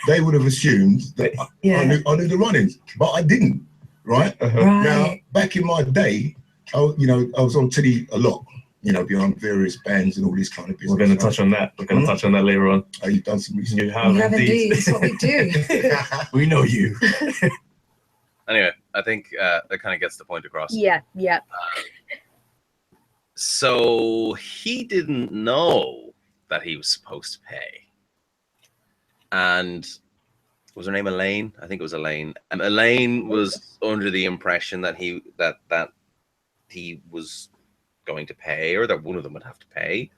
they would have assumed that Yeah. I knew the runnings, but I didn't. Right. Now, Right. back in my day, I was on telly a lot. Behind various bands and all this kind of business. We're going to touch on that. We're going to touch on that later on. Oh, you've done some research. You have We have indeed. indeed. It's what we do. We know you. Anyway, I think that kind of gets the point across. Yeah, yeah. So he didn't know that he was supposed to pay. And was her name Elaine? I think it was Elaine. Elaine was under the impression that he was going to pay, or that one of them would have to pay.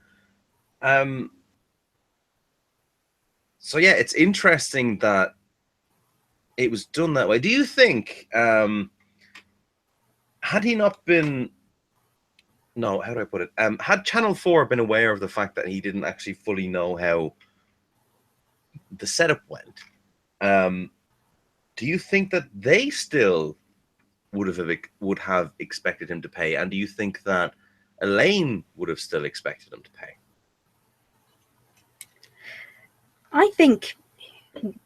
So yeah, it's interesting that it was done that way. Do you think, had he not been, no, how do I put it? Had Channel 4 been aware of the fact that he didn't actually fully know how the setup went, do you think that they still would have expected him to pay? And do you think that Elaine would have still expected him to pay? I think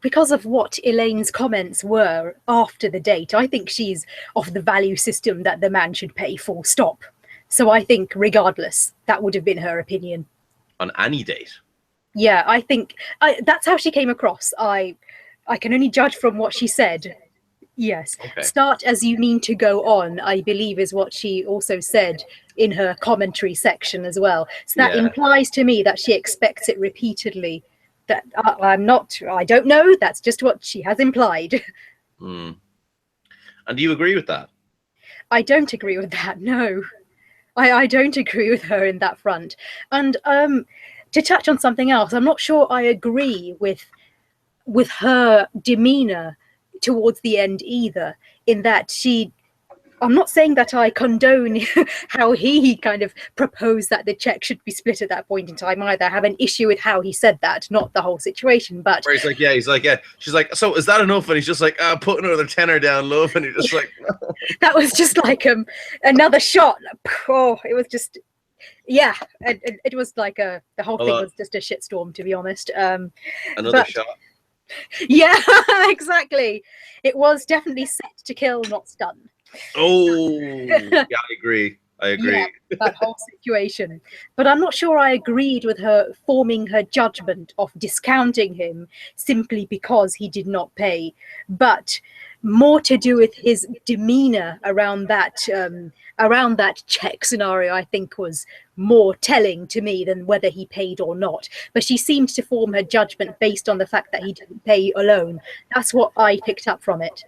because of what Elaine's comments were after the date, I think she's of the value system that the man should pay, full stop. So I think regardless, that would have been her opinion. On any date? Yeah, I think that's how she came across. I can only judge from what she said. Yes. Okay. Start as you mean to go on, I believe, is what she also said in her commentary section as well. So that implies to me that she expects it repeatedly. That I don't know. That's just what she has implied. And do you agree with that? I don't agree with that. No, I don't agree with her in that front. And to touch on something else, I'm not sure I agree with her demeanor towards the end either, in that I'm not saying that I condone how he kind of proposed that the check should be split at that point in time either. I have an issue with how he said that, not the whole situation. But where he's like, yeah. She's like, so is that enough? And he's just like, put another tenner down, love. And he's just like, no. That was just like another shot. Oh, it was just, yeah. It was like the whole thing was just a shitstorm, to be honest. Another shot. Yeah, exactly. It was definitely set to kill, not stun. Oh, yeah, I agree. Yeah, that whole situation. But I'm not sure I agreed with her forming her judgment of discounting him simply because he did not pay, but more to do with his demeanor around that check scenario. I think was more telling to me than whether he paid or not. But she seemed to form her judgment based on the fact that he didn't pay alone. That's what I picked up from it.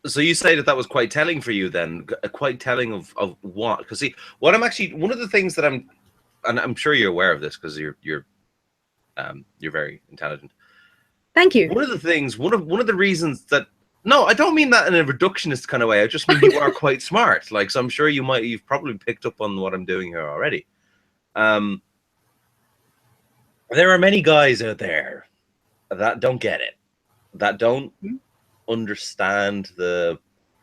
So you say that was quite telling for you then? Quite telling of what? Because see, what I'm actually, one of the things that and I'm sure you're aware of this because you're very intelligent. Thank you. One of the things, one of the reasons that, no, I don't mean that in a reductionist kind of way. I just mean you are quite smart. Like, so I'm sure you've probably picked up on what I'm doing here already. There are many guys out there that don't get it, that don't understand and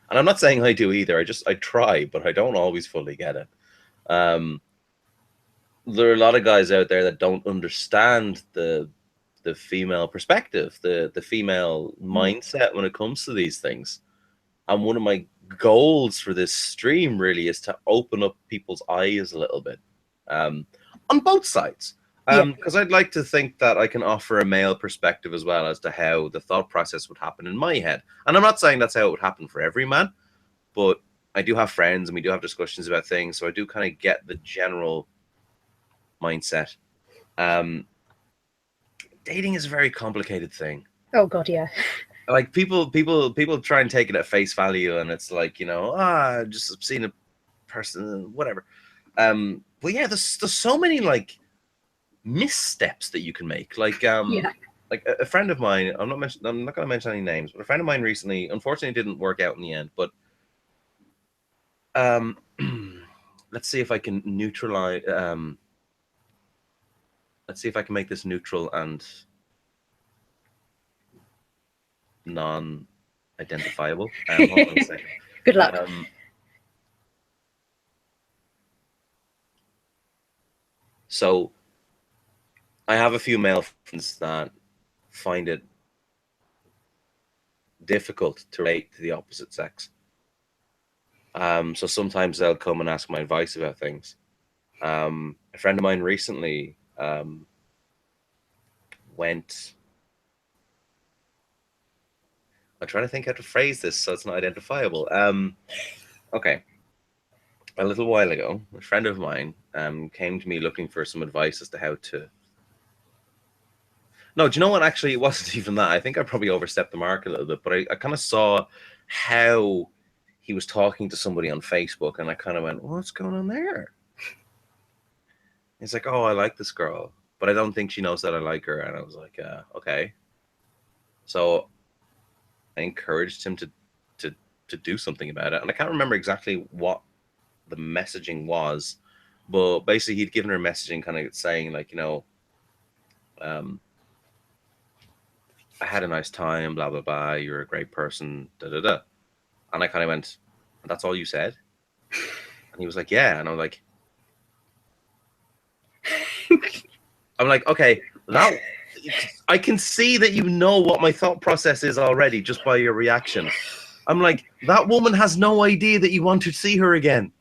I'm not saying I do either. I try, but I don't always fully get it. There are a lot of guys out there that don't understand the female perspective, the female mindset when it comes to these things. And one of my goals for this stream really is to open up people's eyes a little bit, on both sides. Because I'd like to think that I can offer a male perspective as well as to how the thought process would happen in my head. And I'm not saying that's how it would happen for every man, but I do have friends and we do have discussions about things, so I do kind of get the general mindset. Dating is a very complicated thing. Oh God, yeah. Like people try and take it at face value, and it's like, just seen a person, whatever. But yeah, there's so many like missteps that you can make, like like a friend of mine, I'm not going to mention any names, but a friend of mine recently, unfortunately, didn't work out in the end. But let's see if I can neutralize. Let's see if I can make this neutral and non-identifiable. Hold on a second. Good luck. So I have a few male friends that find it difficult to relate to the opposite sex. So sometimes they'll come and ask my advice about things. A friend of mine recently went. I'm trying to think how to phrase this so it's not identifiable. Okay. A little while ago, a friend of mine came to me looking for some advice as to how to. No, do you know what? Actually, it wasn't even that. I think I probably overstepped the mark a little bit, but I kind of saw how he was talking to somebody on Facebook, and I kind of went, "What's going on there?" He's like, "Oh, I like this girl, but I don't think she knows that I like her." And I was like, "Okay." So I encouraged him to do something about it, and I can't remember exactly what the messaging was, but basically he'd given her messaging kind of saying like, you know, I had a nice time, blah blah blah, you're a great person, da da da. And I kind of went, that's all you said? And he was like, yeah. And I'm like, okay, that I can see that you know what my thought process is already just by your reaction. I'm like, that woman has no idea that you want to see her again.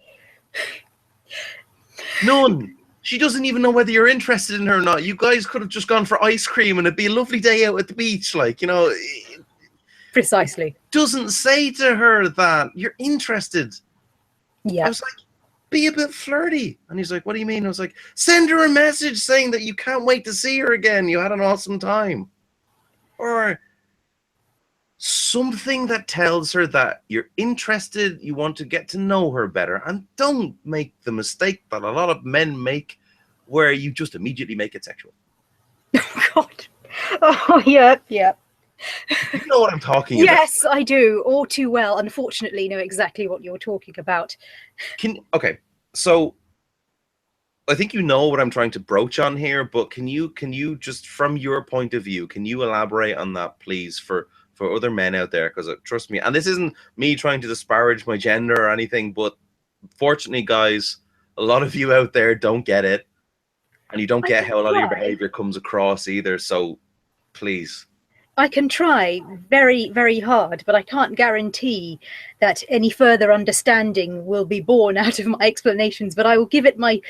None. She doesn't even know whether you're interested in her or not. You guys could have just gone for ice cream and it'd be a lovely day out at the beach. Like, you know. Precisely. Doesn't say to her that you're interested. Yeah. I was like, be a bit flirty. And he's like, what do you mean? I was like, send her a message saying that you can't wait to see her again. You had an awesome time. Or something that tells her that you're interested, you want to get to know her better, and don't make the mistake that a lot of men make where you just immediately make it sexual. Oh, God. Oh, yeah. You know what I'm talking about. Yes, I do. All too well. Unfortunately, know exactly what you're talking about. Okay, so I think you know what I'm trying to broach on here, but can you just, from your point of view, can you elaborate on that, please, for other men out there? Because trust me, and this isn't me trying to disparage my gender or anything, but fortunately, guys, a lot of you out there don't get it, and you don't get how a lot of your behavior comes across either. So please. I can try very, very hard, but I can't guarantee that any further understanding will be born out of my explanations, but I will give it my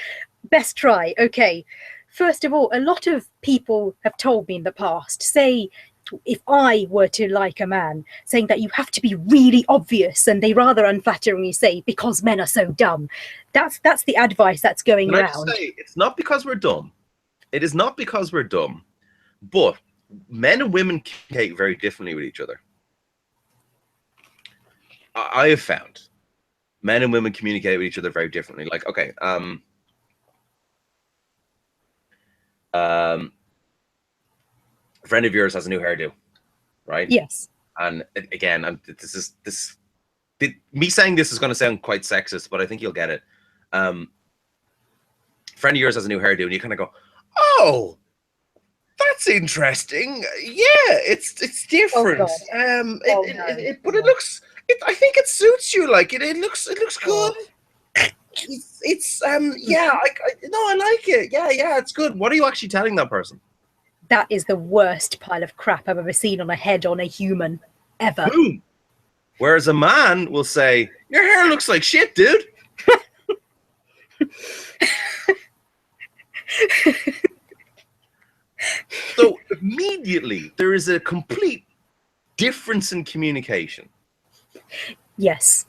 best try. Okay. First of all, a lot of people have told me in the past, say, if I were to like a man, saying that you have to be really obvious, and they rather unflatteringly say, because men are so dumb. That's the advice that's going around. Can I just say, it's not because we're dumb. It is not because we're dumb, but men and women communicate very differently with each other. I have found men and women communicate with each other very differently. Like, okay, a friend of yours has a new hairdo, right? Yes. And again, me saying this is going to sound quite sexist, but I think you'll get it. Friend of yours has a new hairdo, and you kind of go, "Oh, that's interesting. Yeah, it's different. But it looks. I think it suits you. Like it looks good. Yeah. I like it. Yeah, it's good. What are you actually telling that person? That is the worst pile of crap I've ever seen on a head on a human, ever. Boom. Whereas a man will say, "Your hair looks like shit, dude." So immediately there is a complete difference in communication. Yes,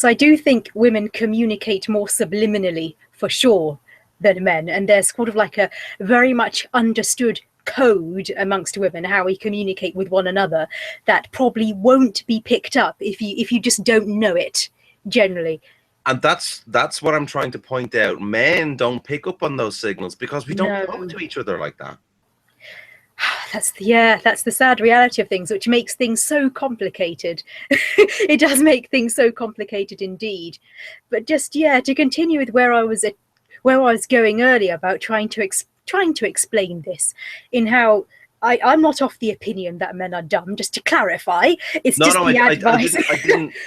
I do think women communicate more subliminally, for sure, than men, and there's sort of like a very much understood code amongst women how we communicate with one another that probably won't be picked up if you just don't know it generally. And that's what I'm trying to point out. Men don't pick up on those signals because we don't talk to each other like that. That's the sad reality of things, which makes things so complicated. It does make things so complicated indeed. But just to continue with where I was going earlier about trying to explain this, in how I'm not of the opinion that men are dumb. Just to clarify, it's just the advice.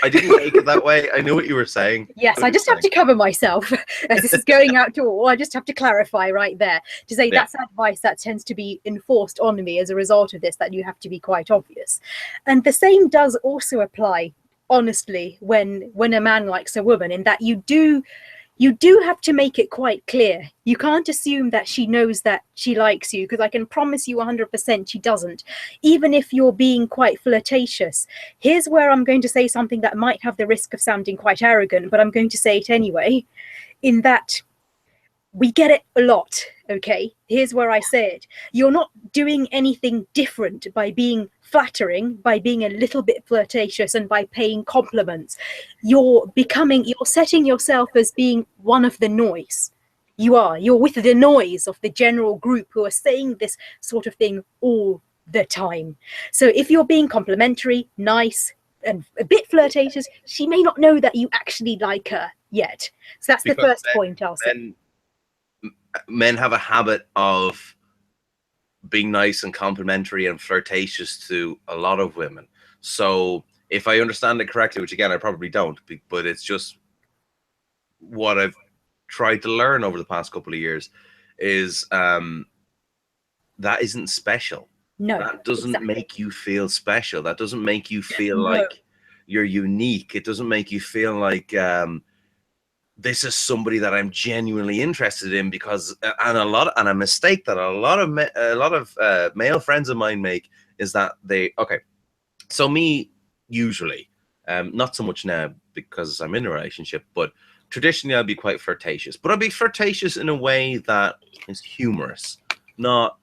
I didn't take it that way. I knew what you were saying. Yes, I just have to cover myself as this is going out to all. I just have to clarify right there to say that's advice that tends to be enforced on me as a result of this, that you have to be quite obvious. And the same does also apply, honestly, when a man likes a woman, in that you do have to make it quite clear. You can't assume that she knows that she likes you, because I can promise you 100% she doesn't, even if you're being quite flirtatious. Here's where I'm going to say something that might have the risk of sounding quite arrogant, but I'm going to say it anyway, in that we get it a lot, okay? Here's where I say it. You're not doing anything different by being flattering, by being a little bit flirtatious, and by paying compliments. You're setting yourself as being one of the noise. You're with the noise of the general group who are saying this sort of thing all the time. So if you're being complimentary, nice, and a bit flirtatious, she may not know that you actually like her yet. So that's the first point I'll say. Men have a habit of being nice and complimentary and flirtatious to a lot of women. So if I understand it correctly, which again I probably don't, but it's just what I've tried to learn over the past couple of years, is that isn't special. No, that doesn't make you feel special. That doesn't make you feel like you're unique. It doesn't make you feel like this is somebody that I'm genuinely interested in, because a mistake that a lot of male friends of mine make is that so me usually, not so much now because I'm in a relationship, but traditionally I'll be quite flirtatious, but I'll be flirtatious in a way that is humorous, not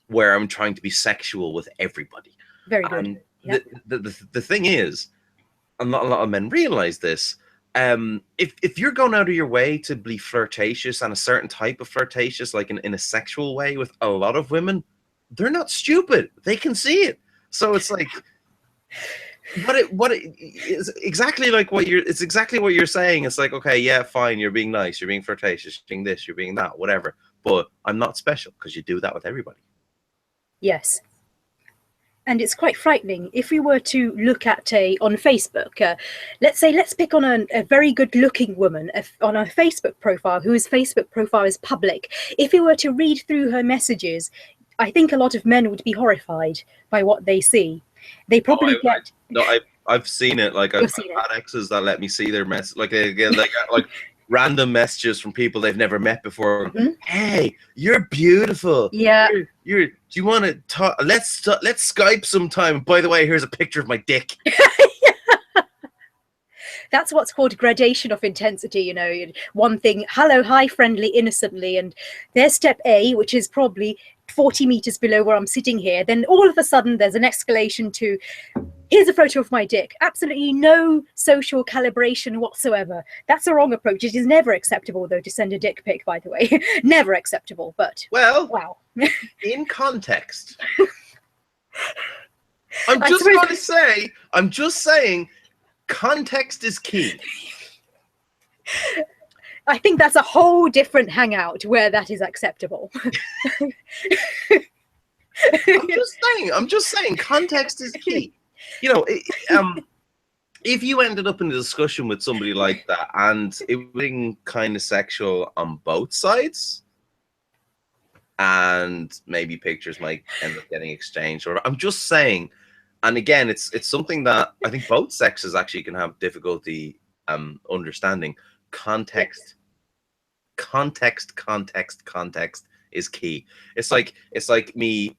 where I'm trying to be sexual with everybody. Very good. The thing is, and not a lot of men realize this, if you're going out of your way to be flirtatious, and a certain type of flirtatious, like in a sexual way with a lot of women, they're not stupid. They can see it. So it's like, it's exactly what you're saying. It's like, okay, yeah, fine, you're being nice, you're being flirtatious, you're being this, you're being that, whatever. But I'm not special, because you do that with everybody. Yes. And it's quite frightening. If we were to look at on Facebook, let's pick on a very good looking woman on a Facebook profile, whose Facebook profile is public. If we were to read through her messages, I think a lot of men would be horrified by what they see. They probably I've seen it. Like I've had exes that let me see their mess, like random messages from people they've never met before. Mm-hmm. Hey, you're beautiful. Yeah. Do you want to talk? Let's Skype sometime. By the way, here's a picture of my dick. That's what's called gradation of intensity. You know, one thing, hello, hi, friendly, innocently, and there's step A, which is probably 40 meters below where I'm sitting here. Then all of a sudden, there's an escalation to, here's a photo of my dick. Absolutely no social calibration whatsoever. That's a wrong approach. It is never acceptable, though, to send a dick pic, by the way. Never acceptable, but wow. In context. I'm just saying, context is key. I think that's a whole different hangout where that is acceptable. I'm just saying, context is key. You know, if you ended up in a discussion with somebody like that and it was being kind of sexual on both sides, and maybe pictures might end up getting exchanged, or I'm just saying, and again, it's something that I think both sexes actually can have difficulty understanding. Context is key. It's like me.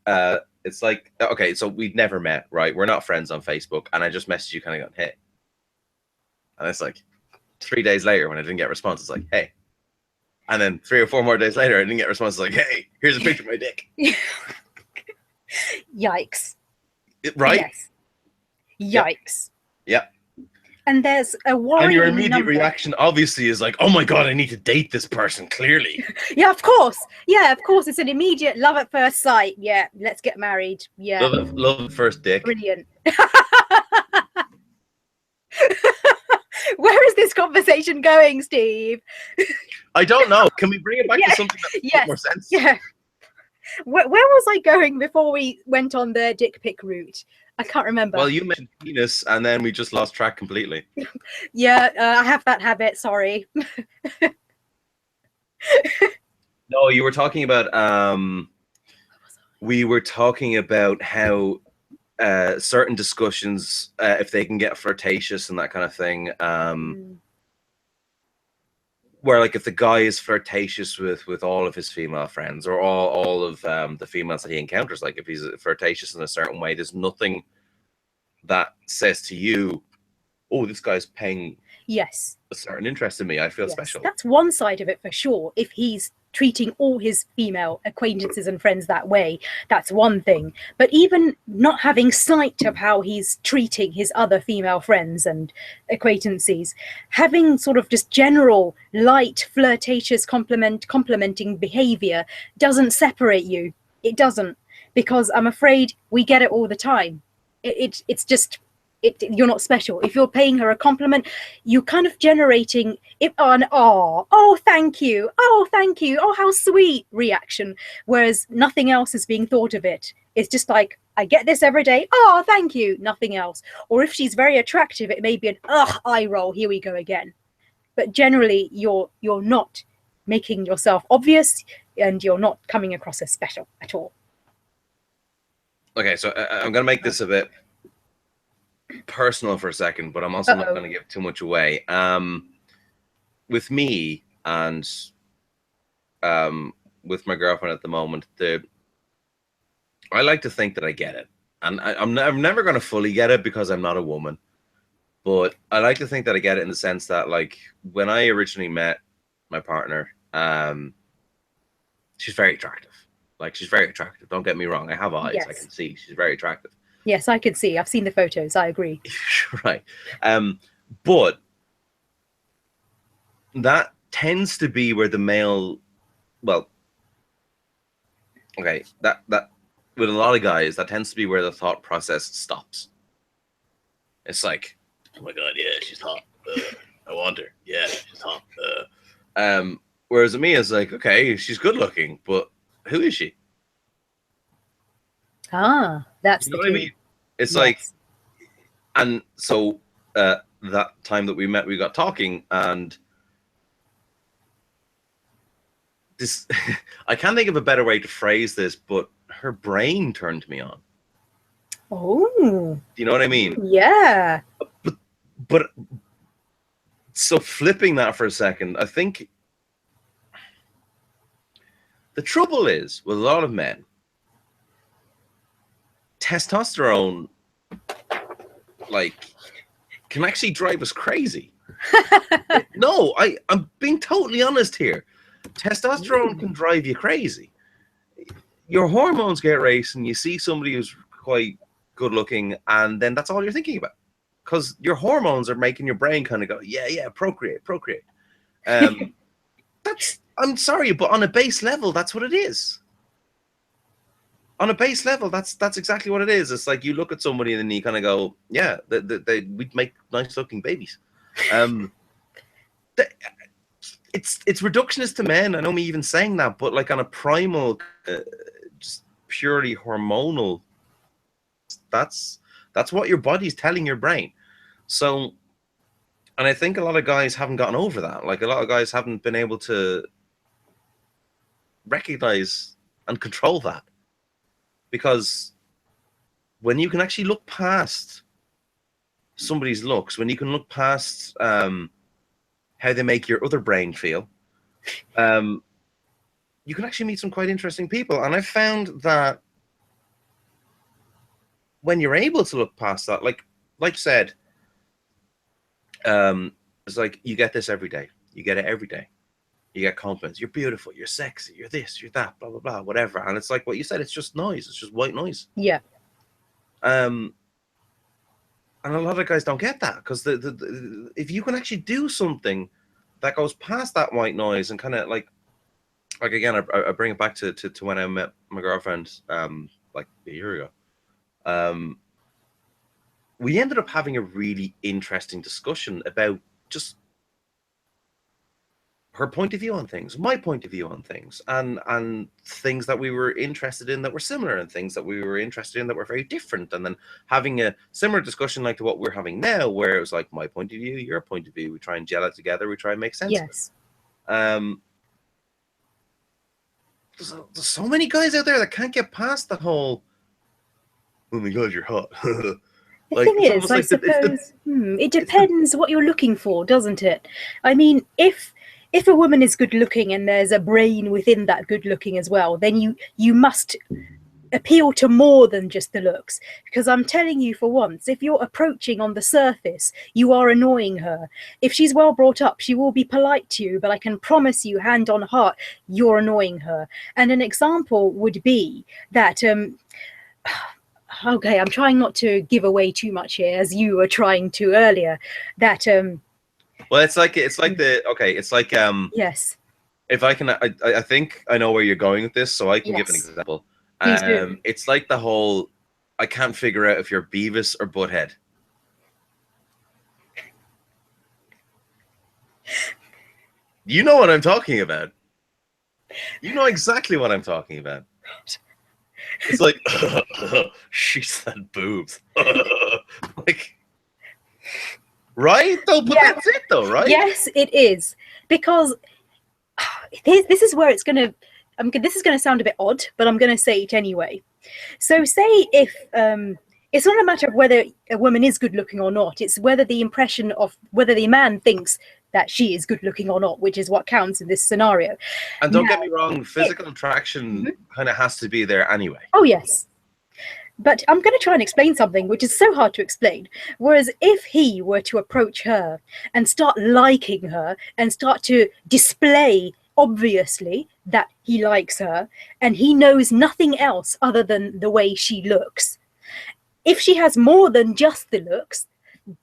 It's like, okay, so we've never met, right? We're not friends on Facebook, and I just messaged you, kind of going, hey, and it's like 3 days later when I didn't get a response, it's like, hey, and then 3 or 4 more days later I didn't get a response, it's like, hey, here's a picture of my dick. Yikes. Right? Yes. Yikes. Yeah. And there's a And worrying your immediate number. reaction, obviously, is like, "Oh my god, I need to date this person." Clearly, Yeah, of course. Yeah, of course. It's an immediate love at first sight. Yeah, let's get married. Yeah, love at first dick. brilliant. Where is this conversation going, Steve? I don't know. Can we bring it back Yeah, to something that makes yes, more sense? Yeah. Where was I going before we went on the dick pic route? I can't remember. Well, you mentioned penis, and then we just lost track completely. Yeah, I have that habit. Sorry. No, you were talking about we were talking about how certain discussions, if they can get flirtatious and that kind of thing, where like if the guy is flirtatious with all of his female friends or all of the females that he encounters, like if he's flirtatious in a certain way, there's nothing that says to you, "Oh, this guy's paying Yes. a certain interest in me. I feel Yes, special." that's one side of it for sure. If he's treating all his female acquaintances and friends that way, that's one thing. But even not having sight of how he's treating his other female friends and acquaintances, having sort of just general light flirtatious complimenting behavior doesn't separate you. It doesn't, because I'm afraid we get it all the time. It's just you're not special. If you're paying her a compliment, you're kind of generating oh thank you, oh how sweet reaction, whereas nothing else is being thought of it. It's just like, I get this every day, oh thank you, nothing else. Or if she's very attractive, it may be an eye roll, here we go again. But generally you're not making yourself obvious, and you're not coming across as special at all. Okay, so I'm gonna make this a bit personal for a second, but I'm also not going to give too much away. With me and with my girlfriend at the moment, I like to think that I get it, and I'm never going to fully get it because I'm not a woman, but I like to think that I get it in the sense that, like, when I originally met my partner, she's very attractive. Like, she's very attractive. Don't get me wrong. I have eyes. Yes. I can see she's very attractive. Yes, I can see. I've seen the photos. I agree. Right. But that tends to be where the male, well, okay, that with a lot of guys, that tends to be where the thought process stops. It's like, oh my god, yeah, she's hot. I want her. Yeah, she's hot. Whereas with me, it's like, okay, she's good looking, but who is she? Ah, that's You know the what I key. mean? It's Yes. like, and so that time that we met, we got talking, and this, I can't think of a better way to phrase this, but her brain turned me on. Oh, Do you know what I mean? yeah. But so flipping that for a second, I think the trouble is with a lot of men, testosterone, like, can actually drive us crazy. No, I'm being totally honest here. Testosterone can drive you crazy. Your hormones get racing. You see somebody who's quite good looking, and then that's all you're thinking about, because your hormones are making your brain kind of go, yeah, procreate. I'm sorry, but on a base level, that's what it is. On a base level, that's exactly what it is. It's like you look at somebody and then you kind of go, yeah, we'd make nice looking babies. It's reductionist to men. I know me even saying that, but like on a primal, just purely hormonal, that's what your body's telling your brain. So, and I think a lot of guys haven't gotten over that. Like, a lot of guys haven't been able to recognize and control that. Because when you can actually look past somebody's looks, when you can look past how they make your other brain feel, you can actually meet some quite interesting people. And I found that when you're able to look past that, like you said, it's like you get this every day. You get it every day. You get compliments. You're beautiful. You're sexy. You're this. You're that. Blah blah blah. Whatever. And it's like what you said. It's just noise. It's just white noise. Yeah. And And a lot of guys don't get that, because if you can actually do something that goes past that white noise and kind of like again, I bring it back to when I met my girlfriend like a year ago. We ended up having a really interesting discussion about just her point of view on things, my point of view on things, and things that we were interested in that were similar, and things that we were interested in that were very different. And then having a similar discussion like to what we're having now, where it was like my point of view, your point of view. We try and gel it together. We try and make sense of it. There's so many guys out there that can't get past the whole, oh my God, you're hot. The thing is, I suppose, it depends what you're looking for, doesn't it? I mean, if a woman is good looking and there's a brain within that good looking as well, then you must appeal to more than just the looks. Because I'm telling you, for once, if you're approaching on the surface, you are annoying her. If she's well brought up, she will be polite to you, but I can promise you, hand on heart, you're annoying her. And an example would be that okay, I'm trying not to give away too much here, as you were trying to earlier, that well, it's like yes. If I can, I think I know where you're going with this, so I can give an example. It's like the whole, I can't figure out if you're Beavis or Butthead. You know what I'm talking about. You know exactly what I'm talking about. It's like, she said boobs. Like, right? Though, but that's it, though, right? Yes, it is, because this is where it's gonna. This is gonna sound a bit odd, but I'm gonna say it anyway. So, say if it's not a matter of whether a woman is good looking or not. It's whether the impression of whether the man thinks that she is good looking or not, which is what counts in this scenario. And don't get me wrong, physical attraction kind of has to be there anyway. Oh, yes. But I'm going to try and explain something which is so hard to explain. Whereas if he were to approach her and start liking her and start to display obviously that he likes her, and he knows nothing else other than the way she looks, if she has more than just the looks,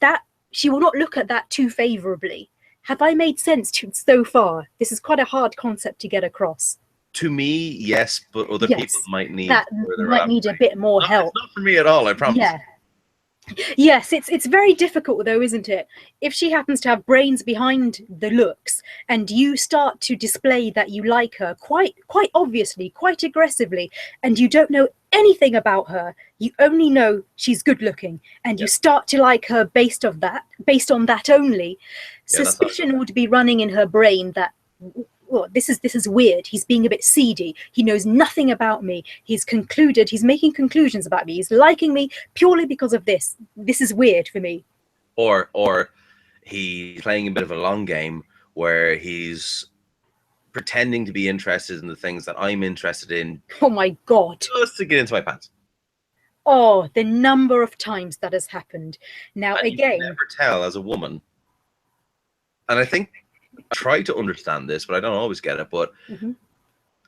that she will not look at that too favorably. Have I made sense so far? This is quite a hard concept to get across. To me, yes, but other people might need a bit more help. It's not for me at all, I promise. Yeah. Yes, it's very difficult though, isn't it? If she happens to have brains behind the looks, and you start to display that you like her quite obviously, quite aggressively, and you don't know anything about her, you only know she's good looking, and you start to like her based on that only, suspicion would be running in her brain that, well, this is weird. He's being a bit seedy. He knows nothing about me. He's making conclusions about me. He's liking me purely because of this. This is weird for me. Or he's playing a bit of a long game where he's pretending to be interested in the things that I'm interested in. Oh my God. Just to get into my pants. Oh, the number of times that has happened. Now, and again, you can never tell as a woman. And I think I try to understand this, but I don't always get it. But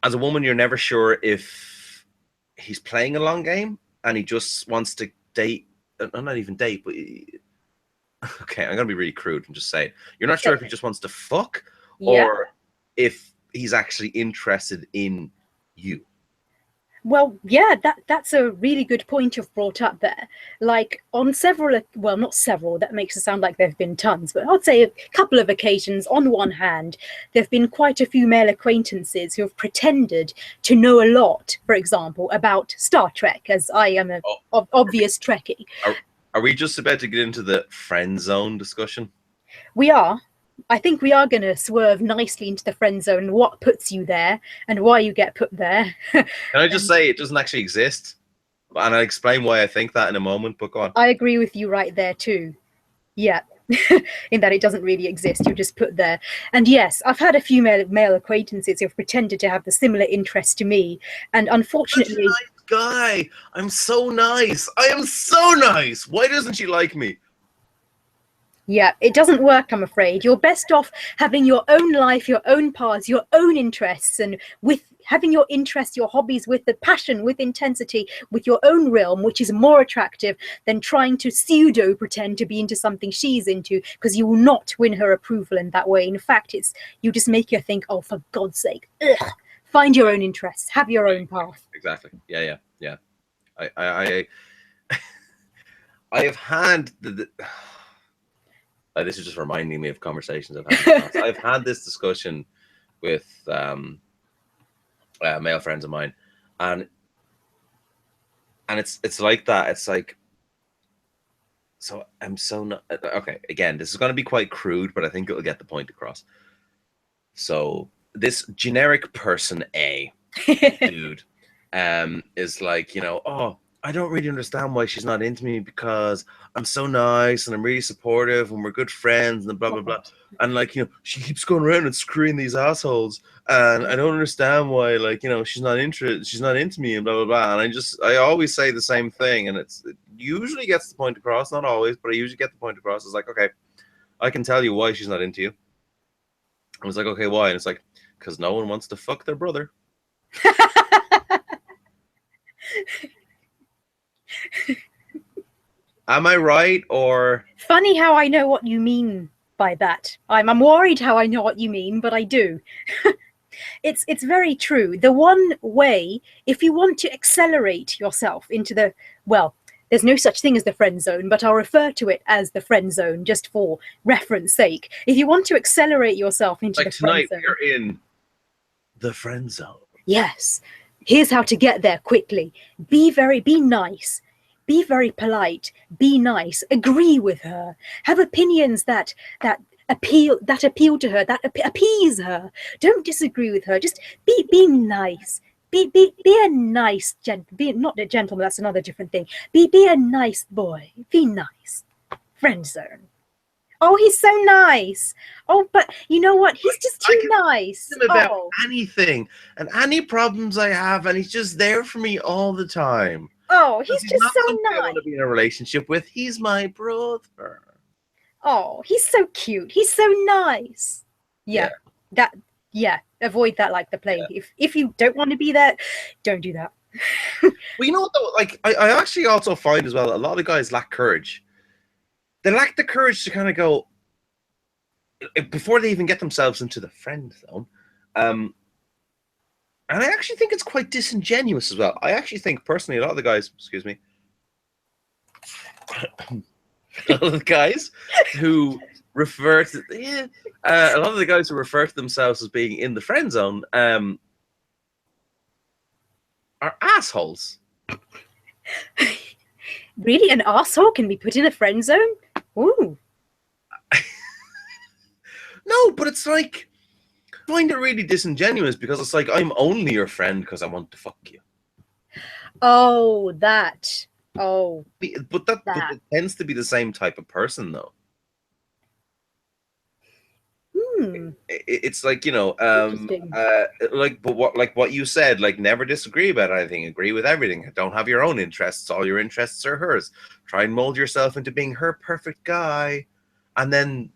as a woman, you're never sure if he's playing a long game and he just wants to date. Not even date, but okay, I'm gonna be really crude and just say it. You're not sure if he just wants to fuck or if he's actually interested in you. Well, yeah, that's a really good point you've brought up there. Like on several, well, not several, that makes it sound like there have been tons, but I'd say a couple of occasions. On one hand, there have been quite a few male acquaintances who have pretended to know a lot, for example, about Star Trek, as I am an obvious Trekkie. Are we just about to get into the friend zone discussion? We are. I think we are going to swerve nicely into the friend zone, what puts you there and why you get put there. Can I just say it doesn't actually exist? And I'll explain why I think that in a moment, but go on. I agree with you right there too. Yeah, in that it doesn't really exist. You're just put there. And yes, I've had a few male acquaintances who have pretended to have the similar interest to me. And unfortunately... Such a nice guy. I'm so nice. I am so nice. Why doesn't she like me? Yeah, it doesn't work, I'm afraid. You're best off having your own life, your own paths, your own interests, and with having your interests, your hobbies with the passion, with intensity, with your own realm, which is more attractive than trying to pseudo pretend to be into something she's into, because you will not win her approval in that way. In fact, you just make her think, oh, for God's sake, ugh. Find your own interests, have your own path. Exactly. Yeah. I have had this is just reminding me of conversations I've had in the past. I've had this discussion with male friends of mine, and it's like that. It's like, so I'm so not okay. Again, this is going to be quite crude, but I think it'll get the point across. So this generic person A dude is like, you know, oh, I don't really understand why she's not into me, because I'm so nice and I'm really supportive and we're good friends and blah blah blah, and like, you know, she keeps going around and screwing these assholes, and I don't understand why, like, you know, she's not into me and blah blah blah. And I always say the same thing, and it usually gets the point across, not always, but I usually get the point across. It's like, okay, I can tell you why she's not into you. I was like, okay, why? And it's like, because no one wants to fuck their brother. Am I right? Or funny how I know what you mean by that. I'm worried how I know what you mean, but I do. It's very true. The one way, if you want to accelerate yourself into the, well, there's no such thing as the friend zone, but I'll refer to it as the friend zone just for reference sake. If you want to accelerate yourself into like the friend tonight, zone, we're in the friend zone. yes, here's how to get there quickly. Be nice. Be very polite. Be nice. Agree with her. Have opinions that appeal to her, that appease her. Don't disagree with her. Just be nice. Be a nice be not a gentleman. That's another different thing. Be a nice boy. Be nice. Friend zone. Oh, he's so nice. Oh, but you know what? He's just too nice. Him about Oh. anything and any problems I have, and he's just there for me all the time. Oh, he's just not so somebody I nice. want to be in a relationship with. He's my brother. Oh, he's so cute. He's so nice. Yeah. Avoid that like the plague. Yeah. If you don't want to be there, don't do that. Well, you know what though? Like, I actually also find as well, a lot of guys lack courage. They lack the courage to kind of go before they even get themselves into the friend zone. And I actually think it's quite disingenuous as well. I actually think personally, a lot of the guys, excuse me, a lot of the guys who refer to a lot of the guys who refer to themselves as being in the friend zone are assholes. Really, an asshole can be put in a friend zone? Ooh. No, but it's like, I find it really disingenuous because it's like, I'm only your friend because I want to fuck you. Oh, that. Oh. But that tends to be the same type of person, though. It's like, you know, but what you said, like, never disagree about anything, agree with everything, don't have your own interests, all your interests are hers, try and mold yourself into being her perfect guy, and then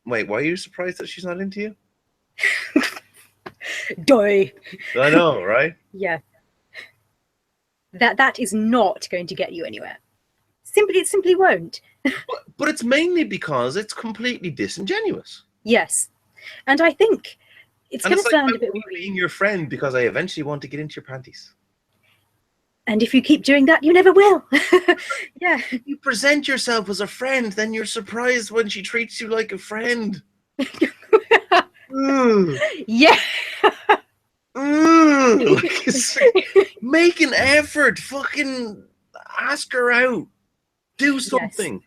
wait, why are you surprised that she's not into you? Die. I know, right? Yeah. That is not going to get you anywhere. It simply won't. But it's mainly because it's completely disingenuous. Yes. And I think it's going to sound a bit weird. Being your friend because I eventually want to get into your panties. And if you keep doing that, you never will. Yeah. If you present yourself as a friend, then you're surprised when she treats you like a friend. Yeah. Make an effort. Fucking ask her out. Do something. Yes.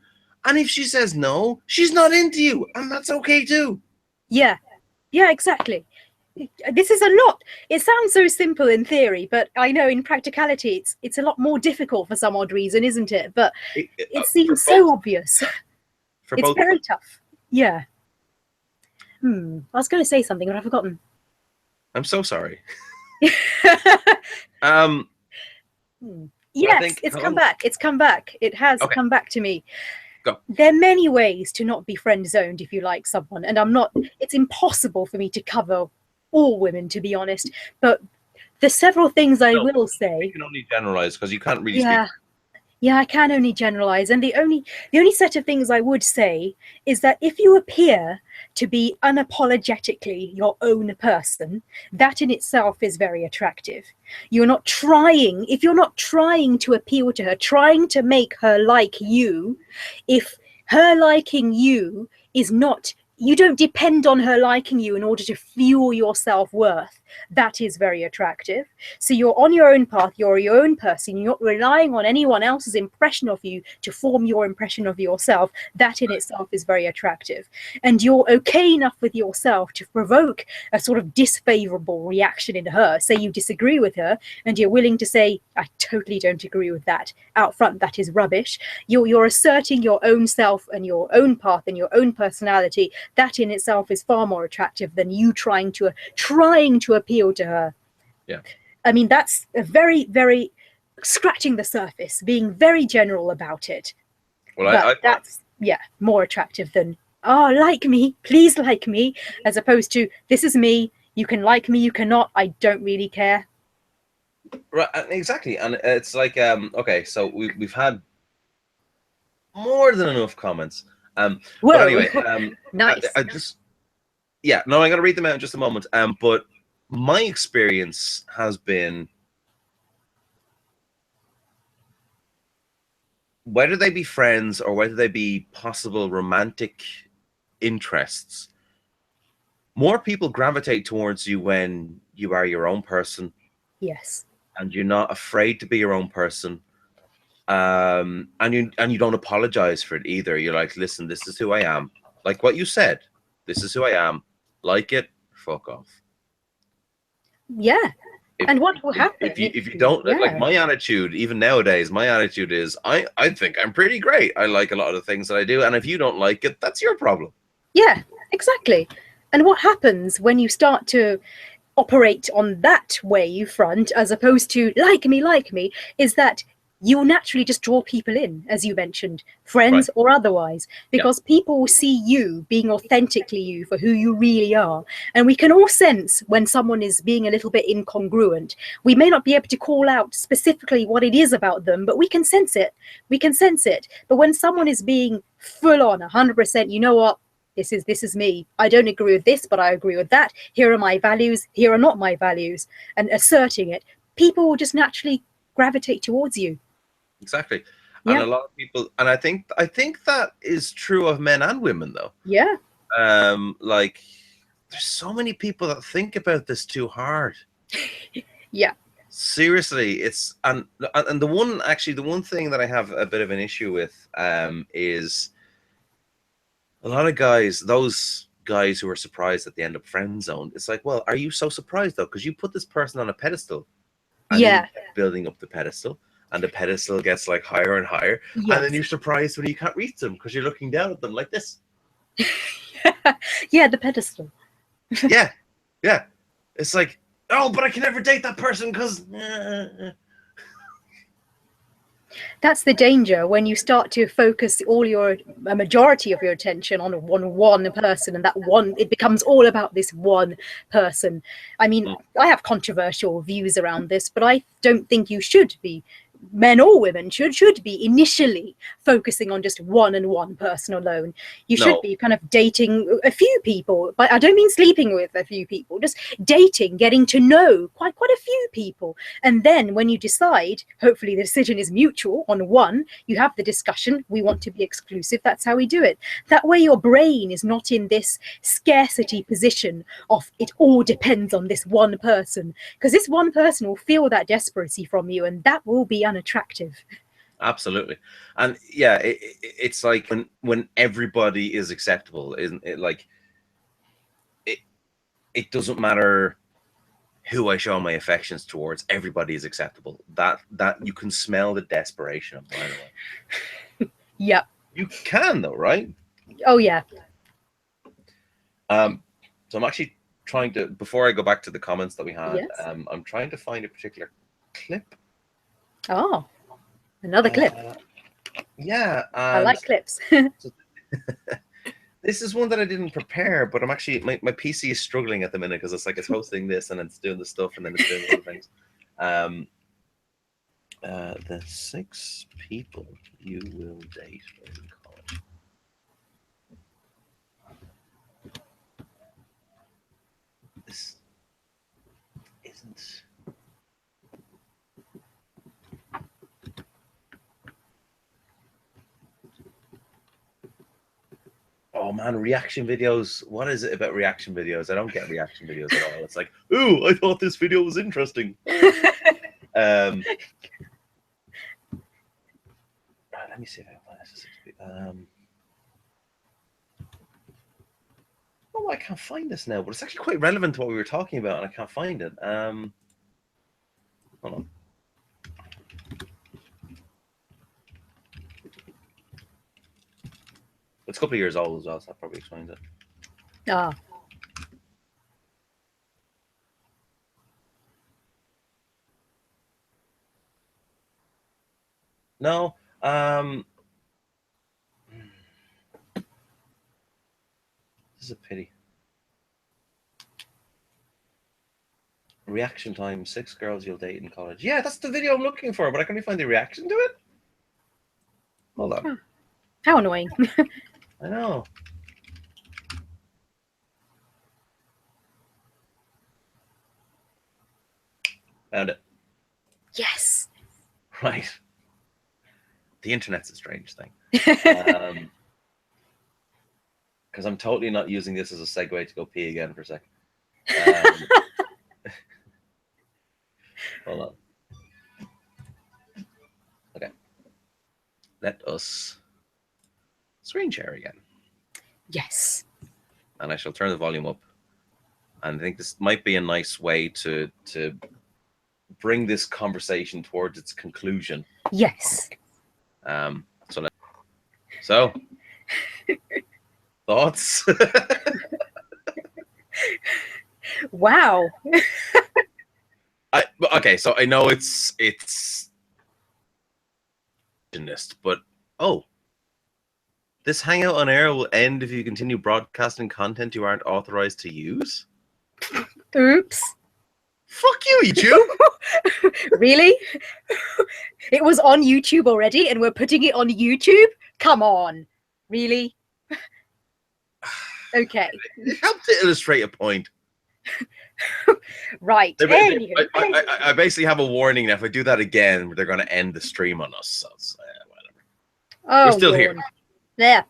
And if she says no, she's not into you. And that's okay too. Yeah. Yeah, exactly. This is a lot. It sounds so simple in theory, but I know in practicality it's a lot more difficult for some odd reason, isn't it? But it seems so obvious. It's very tough. Yeah. I was going to say something, but I've forgotten. I'm so sorry. Yes, it's come back. It's come back. It has come back to me. Go. There are many ways to not be friend zoned if you like someone, and it's impossible for me to cover all women, to be honest, but the several things I will say. You can only generalize because you can't really Yeah. speak. Yeah, I can only generalize. And the only set of things I would say is that if you appear to be unapologetically your own person, that in itself is very attractive. If you're not trying to appeal to her, trying to make her like you, if her liking you is not, you don't depend on her liking you in order to fuel your self-worth, that is very attractive. So you're on your own path, you're your own person, you're not relying on anyone else's impression of you to form your impression of yourself. That in itself is very attractive. And you're okay enough with yourself to provoke a sort of disfavorable reaction in her. Say you disagree with her and you're willing to say, I totally don't agree with that out front, that is rubbish. You're asserting your own self and your own path and your own personality. That in itself is far more attractive than you trying to appeal to her. Yeah. I mean, that's a very, very scratching the surface, being very general about it. Well, that's more attractive than, oh, like me, please like me, as opposed to, this is me, you can like me, you cannot, I don't really care. Right, exactly. And it's like, okay, so we've had more than enough comments. But anyway, nice. I just, I'm going to read them out in just a moment. But my experience has been, whether they be friends or whether they be possible romantic interests, more people gravitate towards you when you are your own person. Yes. And you're not afraid to be your own person. And you don't apologize for it either. You're like, listen, this is who I am. Like what you said, this is who I am. Like it, fuck off. Yeah. And what will happen if you don't like my attitude, even nowadays, my attitude is I think I'm pretty great. I like a lot of the things that I do, and if you don't like it, that's your problem. Yeah, exactly. And what happens when you start to operate on that wavefront as opposed to like me, is that you'll naturally just draw people in, as you mentioned, friends or otherwise, because people will see you being authentically you for who you really are. And we can all sense when someone is being a little bit incongruent. We may not be able to call out specifically what it is about them, but we can sense it. But when someone is being full on 100%, you know what? This is me. I don't agree with this, but I agree with that. Here are my values. Here are not my values. And asserting it, people will just naturally gravitate towards you. Exactly. And a lot of people, and I think that is true of men and women, though. Yeah. Like, there's so many people that think about this too hard. Yeah. Seriously, it's and the one thing that I have a bit of an issue with is a lot of guys, those guys who are surprised at the end of friend zone. It's like, well, are you so surprised though? Because you put this person on a pedestal, and you keep building up the pedestal, and the pedestal gets like higher and higher, and then you're surprised when you can't reach them because you're looking down at them like this. Yeah, the pedestal. yeah. It's like, oh, but I can never date that person because. That's the danger when you start to focus a majority of your attention on one person, and it becomes all about this one person. I mean, I have controversial views around this, but I don't think you should be, men or women should be initially focusing on just one person alone. You should be kind of dating a few people, but I don't mean sleeping with a few people, just dating, getting to know quite a few people. And then when you decide, hopefully the decision is mutual on one, you have the discussion, we want to be exclusive, that's how we do it. That way your brain is not in this scarcity position of it all depends on this one person, because this one person will feel that desperacy from you, and that will be unattractive. Absolutely. And yeah, it's like when everybody is acceptable, isn't it? Like it doesn't matter who I show my affections towards, everybody is acceptable. That you can smell the desperation of mine away. Yeah. You can though, right? Oh yeah. So I'm actually trying to, before I go back to the comments that we had, I'm trying to find a particular clip. Oh, another clip. Yeah, I like clips. this is one that I didn't prepare, but I'm actually my PC is struggling at the minute because it's like it's hosting this and it's doing the stuff and then it's doing other things. The 6 people you will date in college. This isn't. Oh man, reaction videos. What is it about reaction videos? I don't get reaction videos at all. It's like, ooh, I thought this video was interesting. Let me see if I can find this. Oh, I can't find this now, but it's actually quite relevant to what we were talking about, and I can't find it. Hold on. It's a couple of years old as well, so that probably explains it. Ah. No. This is a pity. Reaction time, 6 girls you'll date in college. Yeah, that's the video I'm looking for, but I can't find the reaction to it. Hold on. How annoying. I know. Found it. Yes. Right. The internet's a strange thing. Because I'm totally not using this as a segue to go pee again for a second. Hold on. Okay. Let us screen share again. Yes. And I shall turn the volume up. And I think this might be a nice way to bring this conversation towards its conclusion. Yes. So thoughts? Wow. Okay, so I know it's but this hangout on air will end if you continue broadcasting content you aren't authorized to use. Oops. Fuck you, YouTube. Really? It was on YouTube already and we're putting it on YouTube? Come on. Really? Okay. It helped to illustrate a point. Right. I basically have a warning that if I do that again, they're going to end the stream on us. So whatever. Oh, we're still here. Yeah.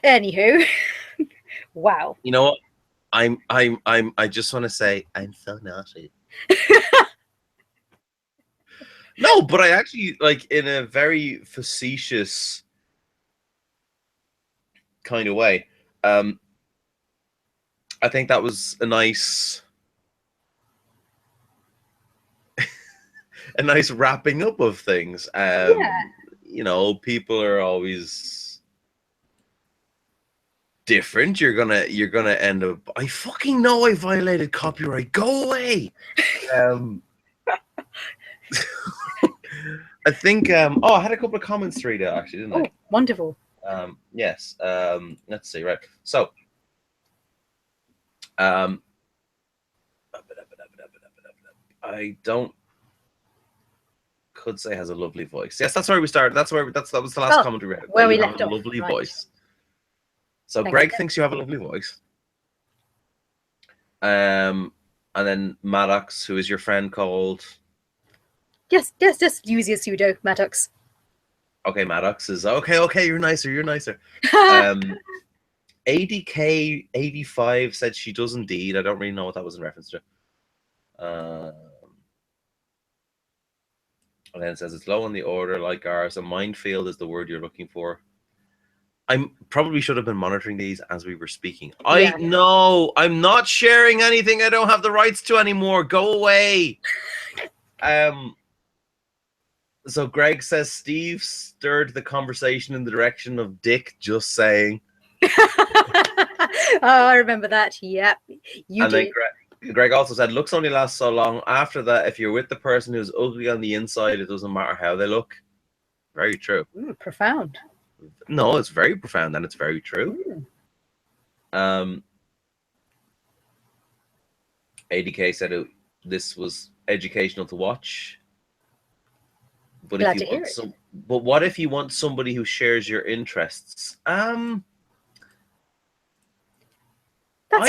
Anywho. Wow. You know what? I just want to say I'm so naughty. No, but I actually, like, in a very facetious kind of way, I think that was a nice wrapping up of things. Yeah. You know, people are always different. You're gonna end up. I fucking know I violated copyright. Go away. I think. Oh, I had a couple of comments to read out actually, didn't I? Oh, wonderful. Yes. Let's see. Right. So. I don't. Kudzayi has a lovely voice. Yes, that's where we started. That was the last comment we read. Where we You have left a off. lovely Right. voice. So Thank Greg you. thinks you have a lovely voice. And then Maddox, who is your friend called. Yes, just use your pseudo, Maddox. Okay, Maddox is okay. You're nicer. ADK85 said she does indeed. I don't really know what that was in reference to. And then it says it's low on the order like ours. A minefield is the word you're looking for. I probably should have been monitoring these as we were speaking. Yeah. I know. I'm not sharing anything I don't have the rights to anymore. Go away. So Greg says Steve stirred the conversation in the direction of Dick just saying. Oh, I remember that. Yep. You And did. then Greg also said, looks only last so long. After that, if you're with the person who's ugly on the inside, it doesn't matter how they look. Very true. Ooh, profound. No, it's very profound and it's very true. ADK said this was educational to watch. But Glad if to you hear want it. but what if you want somebody who shares your interests? That's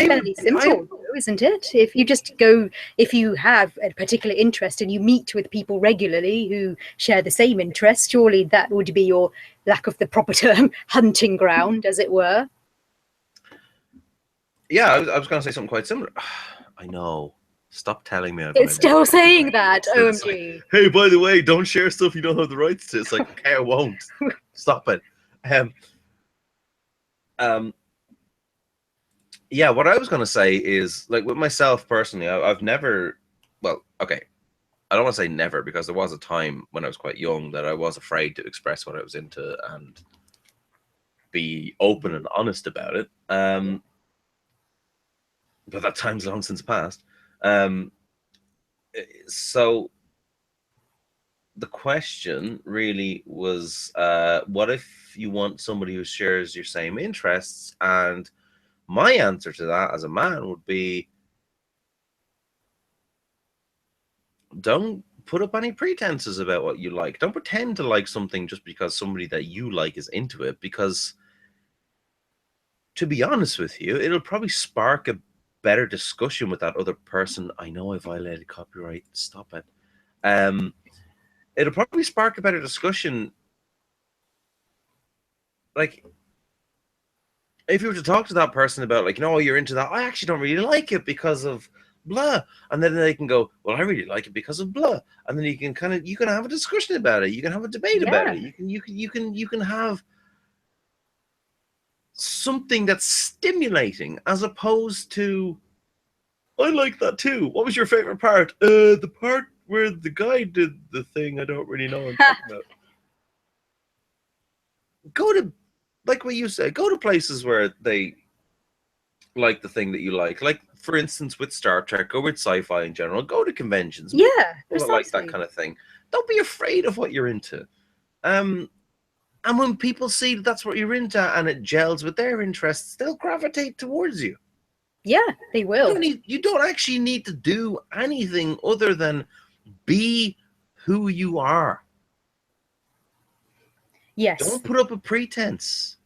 fairly simple, isn't it? If you have a particular interest and you meet with people regularly who share the same interest, surely that would be your, lack of the proper term, hunting ground, as it were. Yeah, I was going to say something quite similar. I know. Stop telling me. It's still saying that, OMG. Hey, by the way, don't share stuff you don't have the rights to. It's like, okay, I won't. Stop it. Yeah, what I was going to say is, like, with myself personally, I've never, well, okay, I don't want to say never, because there was a time when I was quite young that I was afraid to express what I was into and be open and honest about it. But that time's long since passed. So the question really was, what if you want somebody who shares your same interests? And my answer to that as a man would be, don't put up any pretenses about what you like. Don't pretend to like something just because somebody that you like is into it, because to be honest with you, it'll probably spark a better discussion with that other person. I know I violated copyright. Stop it. It'll probably spark a better discussion. Like, if you were to talk to that person about, like, you're into that, I actually don't really like it because of blah, and then they can go, well, I really like it because of blah, and then you can have a discussion about it. You can have a debate about it. You can have something that's stimulating, as opposed to, I like that too. What was your favorite part? The part where the guy did the thing I don't really know what I'm talking about. Go to, like what you said, go to places where they like the thing that you like. Like, for instance, with Star Trek or with sci-fi in general, go to conventions. Yeah, people like that kind of thing. Don't be afraid of what you're into. And when people see that's what you're into and it gels with their interests, they'll gravitate towards you. Yeah, they will. You don't actually need to do anything other than be who you are. Yes. Don't put up a pretense.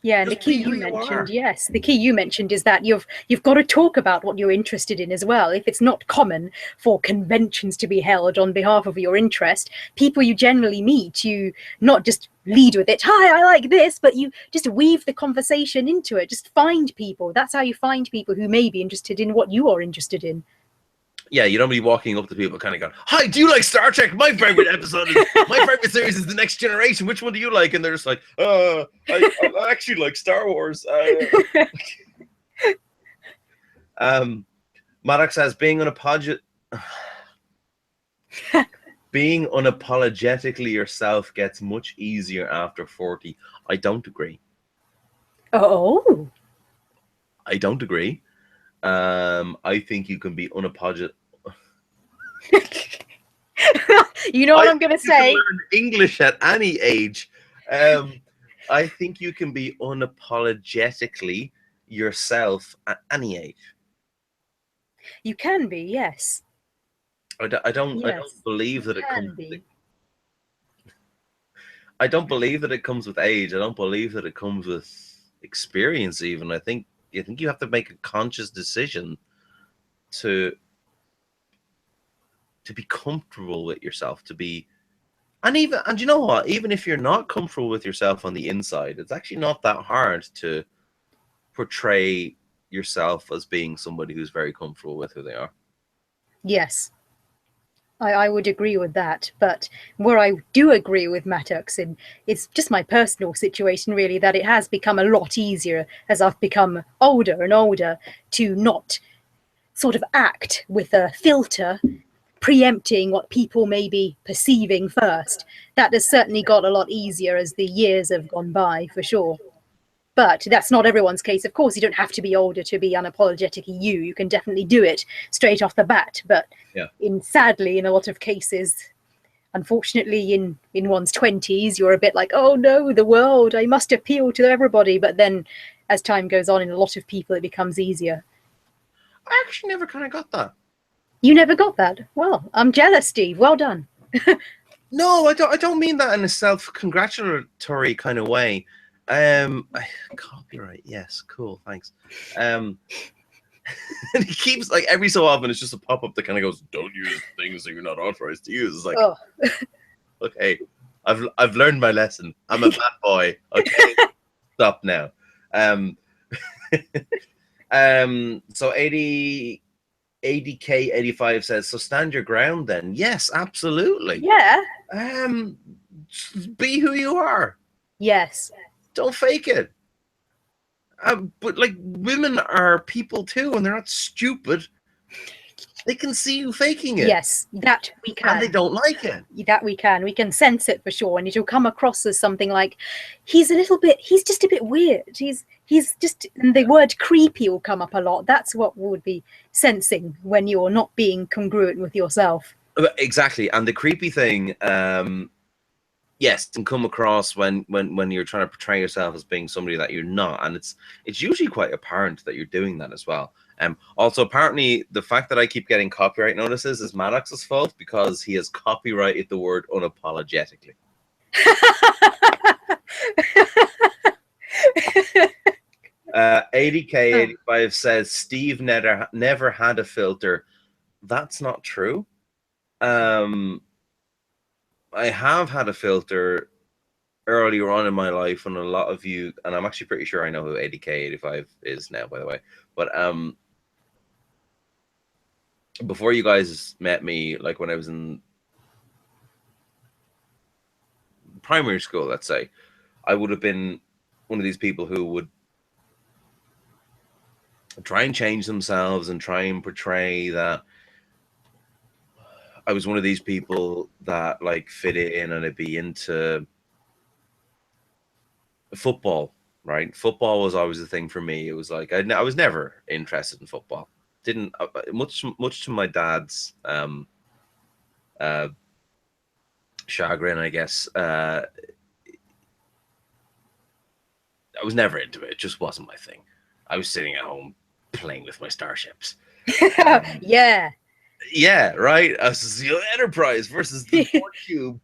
Yeah, and the key you mentioned, yes, the key you mentioned is that you've got to talk about what you're interested in as well. If it's not common for conventions to be held on behalf of your interest, people you generally meet, you not just lead with it, hi, I like this, but you just weave the conversation into it. Just find people. That's how you find people who may be interested in what you are interested in. Yeah, you don't be walking up to people kind of going, hi, do you like Star Trek? My favorite series is The Next Generation. Which one do you like? And they're just like, I actually like Star Wars. Maddox says, being unapologetically yourself gets much easier after 40. I don't agree. Oh. I don't agree. I think you can be unapologetic. You know what I'm going to say? You can learn English at any age. I think you can be unapologetically yourself at any age. You can be, yes. I don't believe that it comes. I don't believe that it comes with age. I don't believe that it comes with experience. Even I think you have to make a conscious decision to be comfortable with yourself, and you know what? Even if you're not comfortable with yourself on the inside, it's actually not that hard to portray yourself as being somebody who's very comfortable with who they are. Yes, I would agree with that. But where I do agree with Maddox, and it's just my personal situation really, that it has become a lot easier as I've become older and older to not sort of act with a filter, preempting what people may be perceiving first. That has certainly got a lot easier as the years have gone by, for sure. But that's not everyone's case. Of course, you don't have to be older to be unapologetically you. You can definitely do it straight off the bat. But sadly, in a lot of cases, unfortunately, in one's 20s, you're a bit like, oh no, the world, I must appeal to everybody. But then as time goes on, in a lot of people, it becomes easier. I actually never kind of got that. You never got that? Well, I'm jealous, Steve. Well done. No, I don't mean that in a self-congratulatory kind of way. Copyright, yes, cool, thanks. And he keeps, like, every so often it's just a pop-up that kind of goes, don't use things that you're not authorized to use. It's like, oh. Okay, I've learned my lesson. I'm a bad boy. Okay, stop now. So 80K85 says, so stand your ground then. Yes, absolutely. Yeah. Be who you are. Yes. Don't fake it. But like, women are people too, and they're not stupid. They can see you faking it. Yes, that we can. And they don't like it. That we can. We can sense it for sure. And it'll come across as something like, he's just a bit weird. He's just, and the word creepy will come up a lot. That's what we would be sensing when you're not being congruent with yourself. Exactly. And the creepy thing, yes, can come across when you're trying to portray yourself as being somebody that you're not. And it's usually quite apparent that you're doing that as well. Also, apparently, the fact that I keep getting copyright notices is Maddox's fault because he has copyrighted the word unapologetically. 80K85 says Steve never had a filter. That's not true. I have had a filter earlier on in my life, and a lot of you, and I'm actually pretty sure I know who 80K85 is now, by the way. But before you guys met me, like when I was in primary school, let's say, I would have been one of these people who would try and change themselves and try and portray that I was one of these people that like fit in, and I'd be into football, right? Football was always a thing for me. It was like I was never interested in football. Didn't much to my dad's chagrin, I guess. I was never into it. It just wasn't my thing. I was sitting at home playing with my starships. Yeah. Yeah, right. The Enterprise versus the Cube.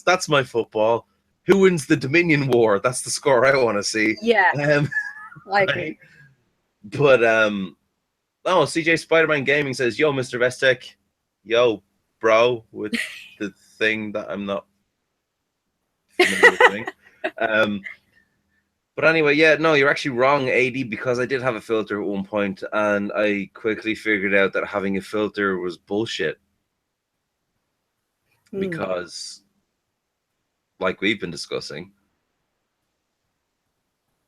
That's my football. Who wins the Dominion War? That's the score I want to see. Yeah. I agree. Right? But CJ Spider-Man Gaming says, "Yo, Mr. Vestek, yo, bro," with the thing that I'm not familiar with doing. But anyway, yeah, no, you're actually wrong, AD, because I did have a filter at one point, and I quickly figured out that having a filter was bullshit. Because, like we've been discussing,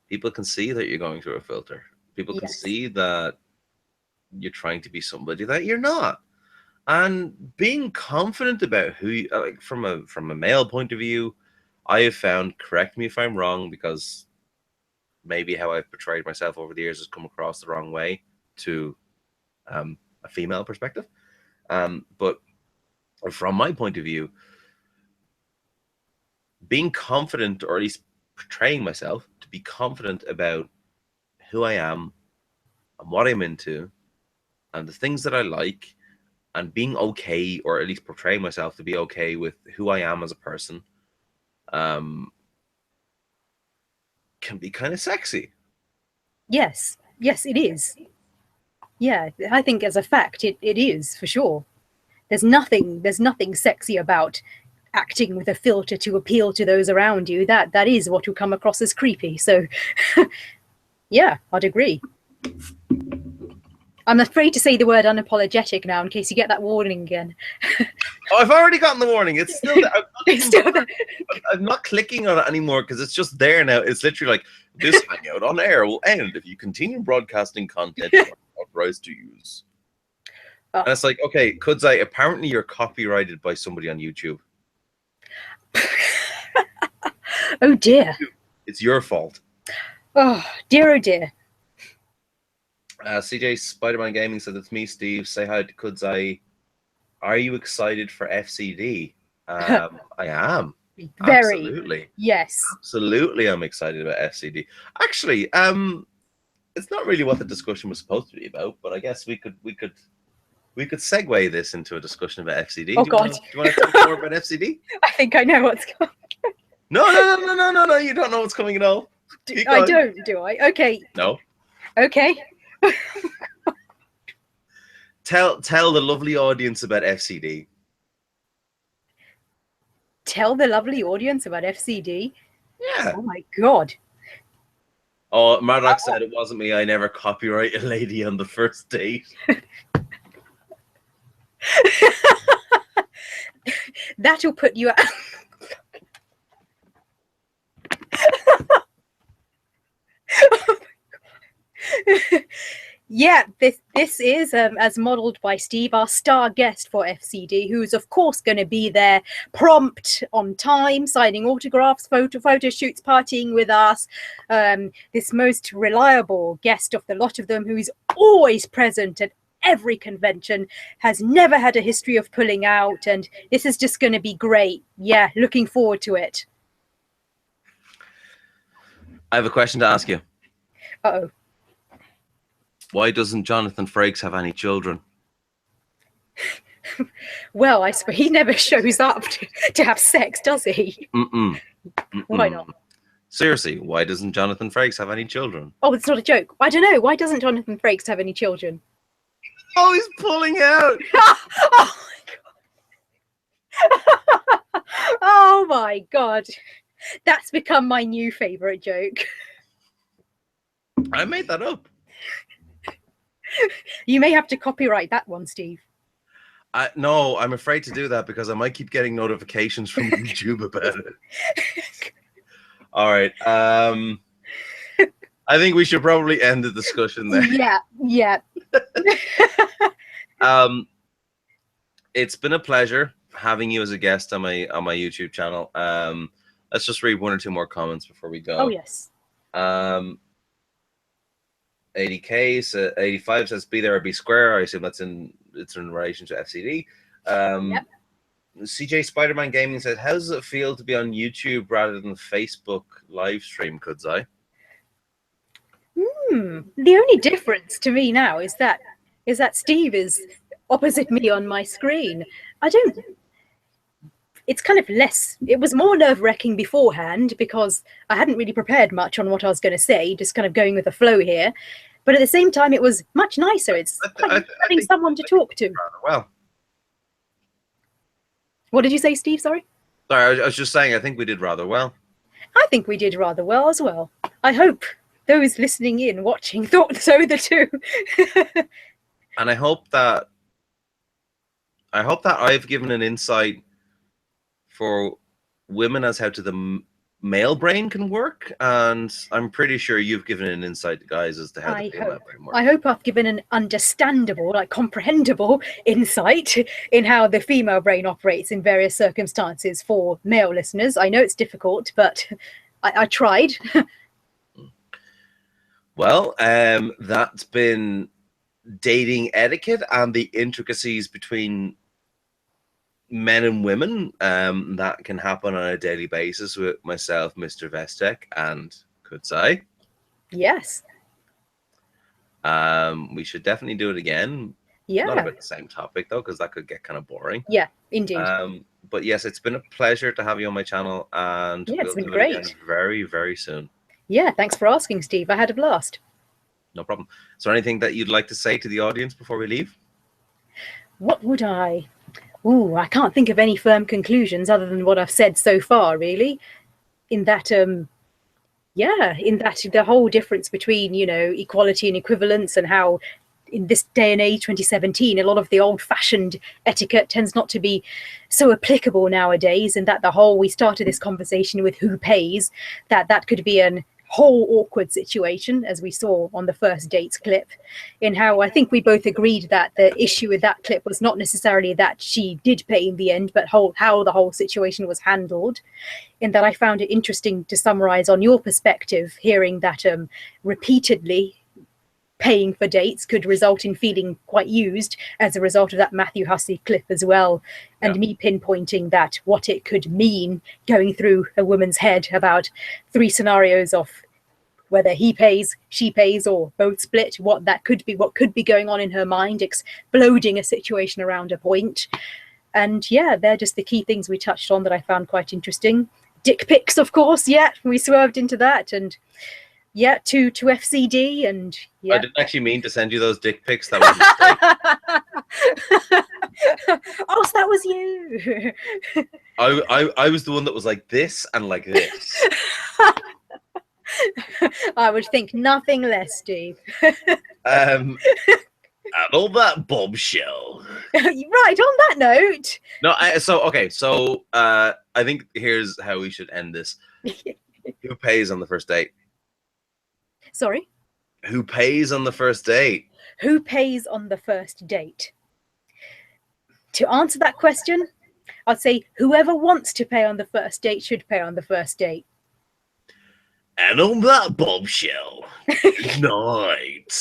people can see that you're going through a filter. People can see that you're trying to be somebody that you're not. And being confident about who you, like from a male point of view, I have found, correct me if I'm wrong, because maybe how I've portrayed myself over the years has come across the wrong way to a female perspective. But from my point of view, being confident, or at least portraying myself to be confident about who I am and what I'm into and the things that I like, and being okay, or at least portraying myself to be okay with who I am as a person, can be kind of sexy. Yes, it is. Yeah, I think as a fact, it is for sure. There's nothing sexy about acting with a filter to appeal to those around you. That is what will come across as creepy. So, yeah, I'd agree. I'm afraid to say the word unapologetic now, in case you get that warning again. Oh, I've already gotten the warning. It's still there. It's still there. I'm not clicking on it anymore because it's just there now. It's literally like, this hangout on air will end if you continue broadcasting content you're not authorized to use. And it's like, okay, Kudzayi, apparently you're copyrighted by somebody on YouTube. Oh dear. It's your fault. Oh dear. CJ Spider-Man Gaming said, it's me, Steve. Say hi to Kudzayi. Are you excited for FCD? I am. Very. Absolutely. Yes. Absolutely, I'm excited about FCD. Actually, it's not really what the discussion was supposed to be about, but I guess we could segue this into a discussion about FCD. Oh, do you want to talk more about FCD? I think I know what's coming. No. You don't know what's coming at all. I don't, do I? Okay. No. Okay. Tell the lovely audience about FCD. Tell the lovely audience about FCD. Yeah. Oh my God. Oh, Murdoch said it wasn't me. I never copyright a lady on the first date. That'll put you out. Yeah, this is, as modelled by Steve, our star guest for FCD, who's of course going to be there prompt, on time, signing autographs, photo shoots, partying with us. This most reliable guest of the lot of them, who is always present at every convention, has never had a history of pulling out, and this is just going to be great. Yeah, looking forward to it. I have a question to ask you. Uh-oh. Why doesn't Jonathan Frakes have any children? Well, I suppose he never shows up to have sex, does he? Why not? Seriously, why doesn't Jonathan Frakes have any children? Oh, it's not a joke. I don't know. Why doesn't Jonathan Frakes have any children? Oh, he's pulling out. Oh my God. That's become my new favourite joke. I made that up. You may have to copyright that one, Steve. No, I'm afraid to do that because I might keep getting notifications from YouTube about it. All right. I think we should probably end the discussion there. Yeah. It's been a pleasure having you as a guest on my YouTube channel. Let's just read one or two more comments before we go. Oh yes. 80K, 85 says be there or be square. I assume it's in relation to FCD. Yep. CJ Spider-Man Gaming says, how does it feel to be on YouTube rather than Facebook live stream, Kudzayi? The only difference to me now is that Steve is opposite me on my screen. It's kind of less, it was more nerve-wracking beforehand because I hadn't really prepared much on what I was going to say, just kind of going with the flow here. But at the same time, it was much nicer. It's like having someone to talk to. Well. What did you say, Steve? Sorry? Sorry, I was just saying, I think we did rather well. I think we did rather well as well. I hope those listening in, watching, thought so too. And I hope that I've given an insight for women as how to the male brain can work, and I'm pretty sure you've given an insight to guys as to how the female brain works. I hope I've given an understandable, like comprehensible insight in how the female brain operates in various circumstances for male listeners. I know it's difficult, but I tried. Well, that's been dating etiquette and the intricacies between men and women that can happen on a daily basis with myself, Mr. Vestek, and Kudzayi. Yes. We should definitely do it again. Yeah. Not about the same topic though, because that could get kind of boring. Yeah, indeed. But yes, it's been a pleasure to have you on my channel, and yeah, it's we'll been do it again great. very, very soon. Yeah, thanks for asking, Steve. I had a blast. No problem. Is there anything that you'd like to say to the audience before we leave? What would I? Ooh, I can't think of any firm conclusions other than what I've said so far, really. In that, the whole difference between, equality and equivalence, and how in this day and age, 2017, a lot of the old-fashioned etiquette tends not to be so applicable nowadays, and that we started this conversation with who pays, that could be an whole awkward situation, as we saw on the first dates clip, in how I think we both agreed that the issue with that clip was not necessarily that she did pay in the end, but how the whole situation was handled. In that I found it interesting to summarize on your perspective, hearing that repeatedly paying for dates could result in feeling quite used as a result of that Matthew Hussey clip as well. And me pinpointing that what it could mean going through a woman's head about 3 scenarios of whether he pays, she pays, or both split, what could be going on in her mind, exploding a situation around a point. And yeah, they're just the key things we touched on that I found quite interesting. Dick pics, of course, we swerved into that, and to FCD, and I didn't actually mean to send you those dick pics. That was oh, so that was you. I was the one that was like this and like this. I would think nothing less, Steve. And all that bombshell. Right, on that note. No, so I think here's how we should end this. Who pays on the first date? Sorry? Who pays on the first date? Who pays on the first date? To answer that question, I'd say whoever wants to pay on the first date should pay on the first date. And on that bombshell, good night.